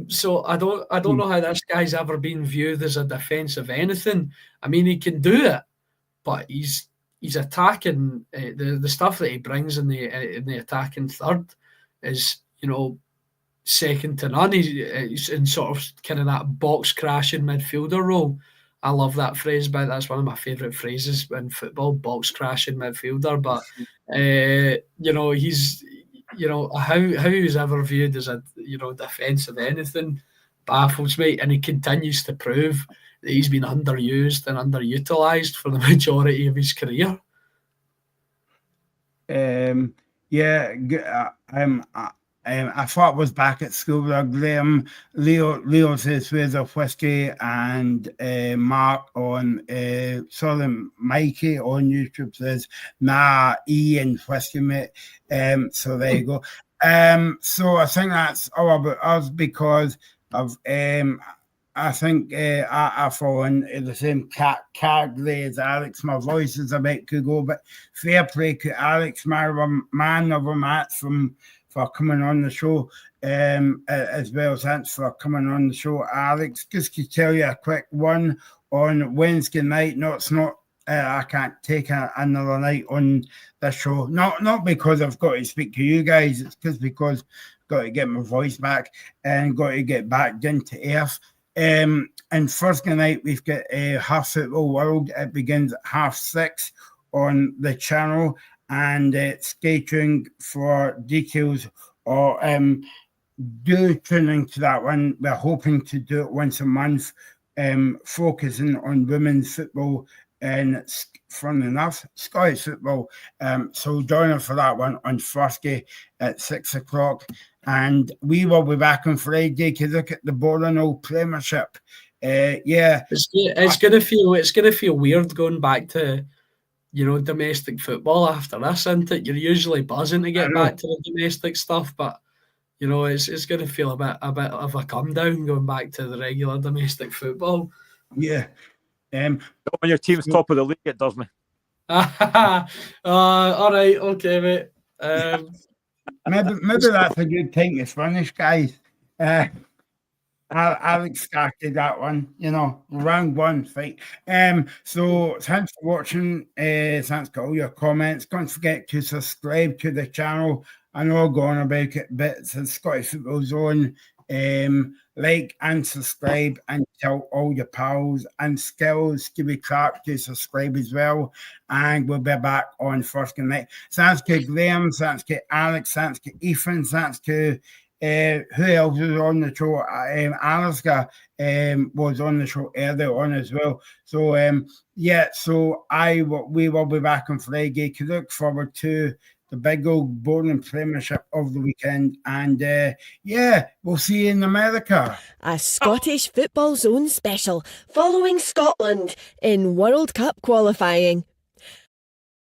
So I don't know how this guy's ever been viewed as a defensive anything. I mean, he can do it, but he's attacking. The stuff that he brings in the attacking third is, second to none. He's in sort of kind of that box crashing midfielder role. I love that phrase, but that's one of my favourite phrases in football, box crashing midfielder. But he's how he was ever viewed as a defensive anything baffles me, and he continues to prove that he's been underused and underutilised for the majority of his career. I thought I was back at school with Graham. Leo says, where's the whiskey? And Mark on, Mikey on YouTube says, nah, Ian whiskey, mate. So there you go. So I think that's all about us because of, I think I fall in the same category as Alex. My voice is a bit could go, but fair play to Alex, man of a match for coming on the show as well. Thanks for coming on the show, Alex. Just to tell you a quick one on Wednesday night. No, it's not. I can't take another night on this show. Not because I've got to speak to you guys. It's just because I've got to get my voice back and got to get back into earth. And Thursday night we've got Half Football World. It begins at 6:30 on the channel, and stay tuned for details. Or do tune into that one. We're hoping to do it once a month, focusing on women's football and, fun enough, Scottish football. So join us for that one on Thursday at 6 o'clock. And we will be back on Friday to look at the Bournemouth Premiership. It's gonna feel weird going back to, domestic football after this, isn't it? You're usually buzzing to get back to the domestic stuff, but it's gonna feel a bit of a come down going back to the regular domestic football. Yeah. When your team's top of the league, it does me. All right, okay, mate. Maybe that's a good time to finish, guys. Alex started that one, round one fight. So thanks for watching. Thanks for all your comments. Don't forget to subscribe to the channel. I know I'm going about it bits of Scottish Football Zone. Like and subscribe and tell all your pals and skills to be trapped to subscribe as well. And we'll be back on Thursday night. Thanks to Graham, thanks to Alex, thanks to Ethan, thanks to who else was on the show? Alaska was on the show earlier on as well. So we will be back on Friday. To look forward to the big old Bowling Premiership of the weekend. And we'll see you in America. A Scottish Football Zone special following Scotland in World Cup qualifying.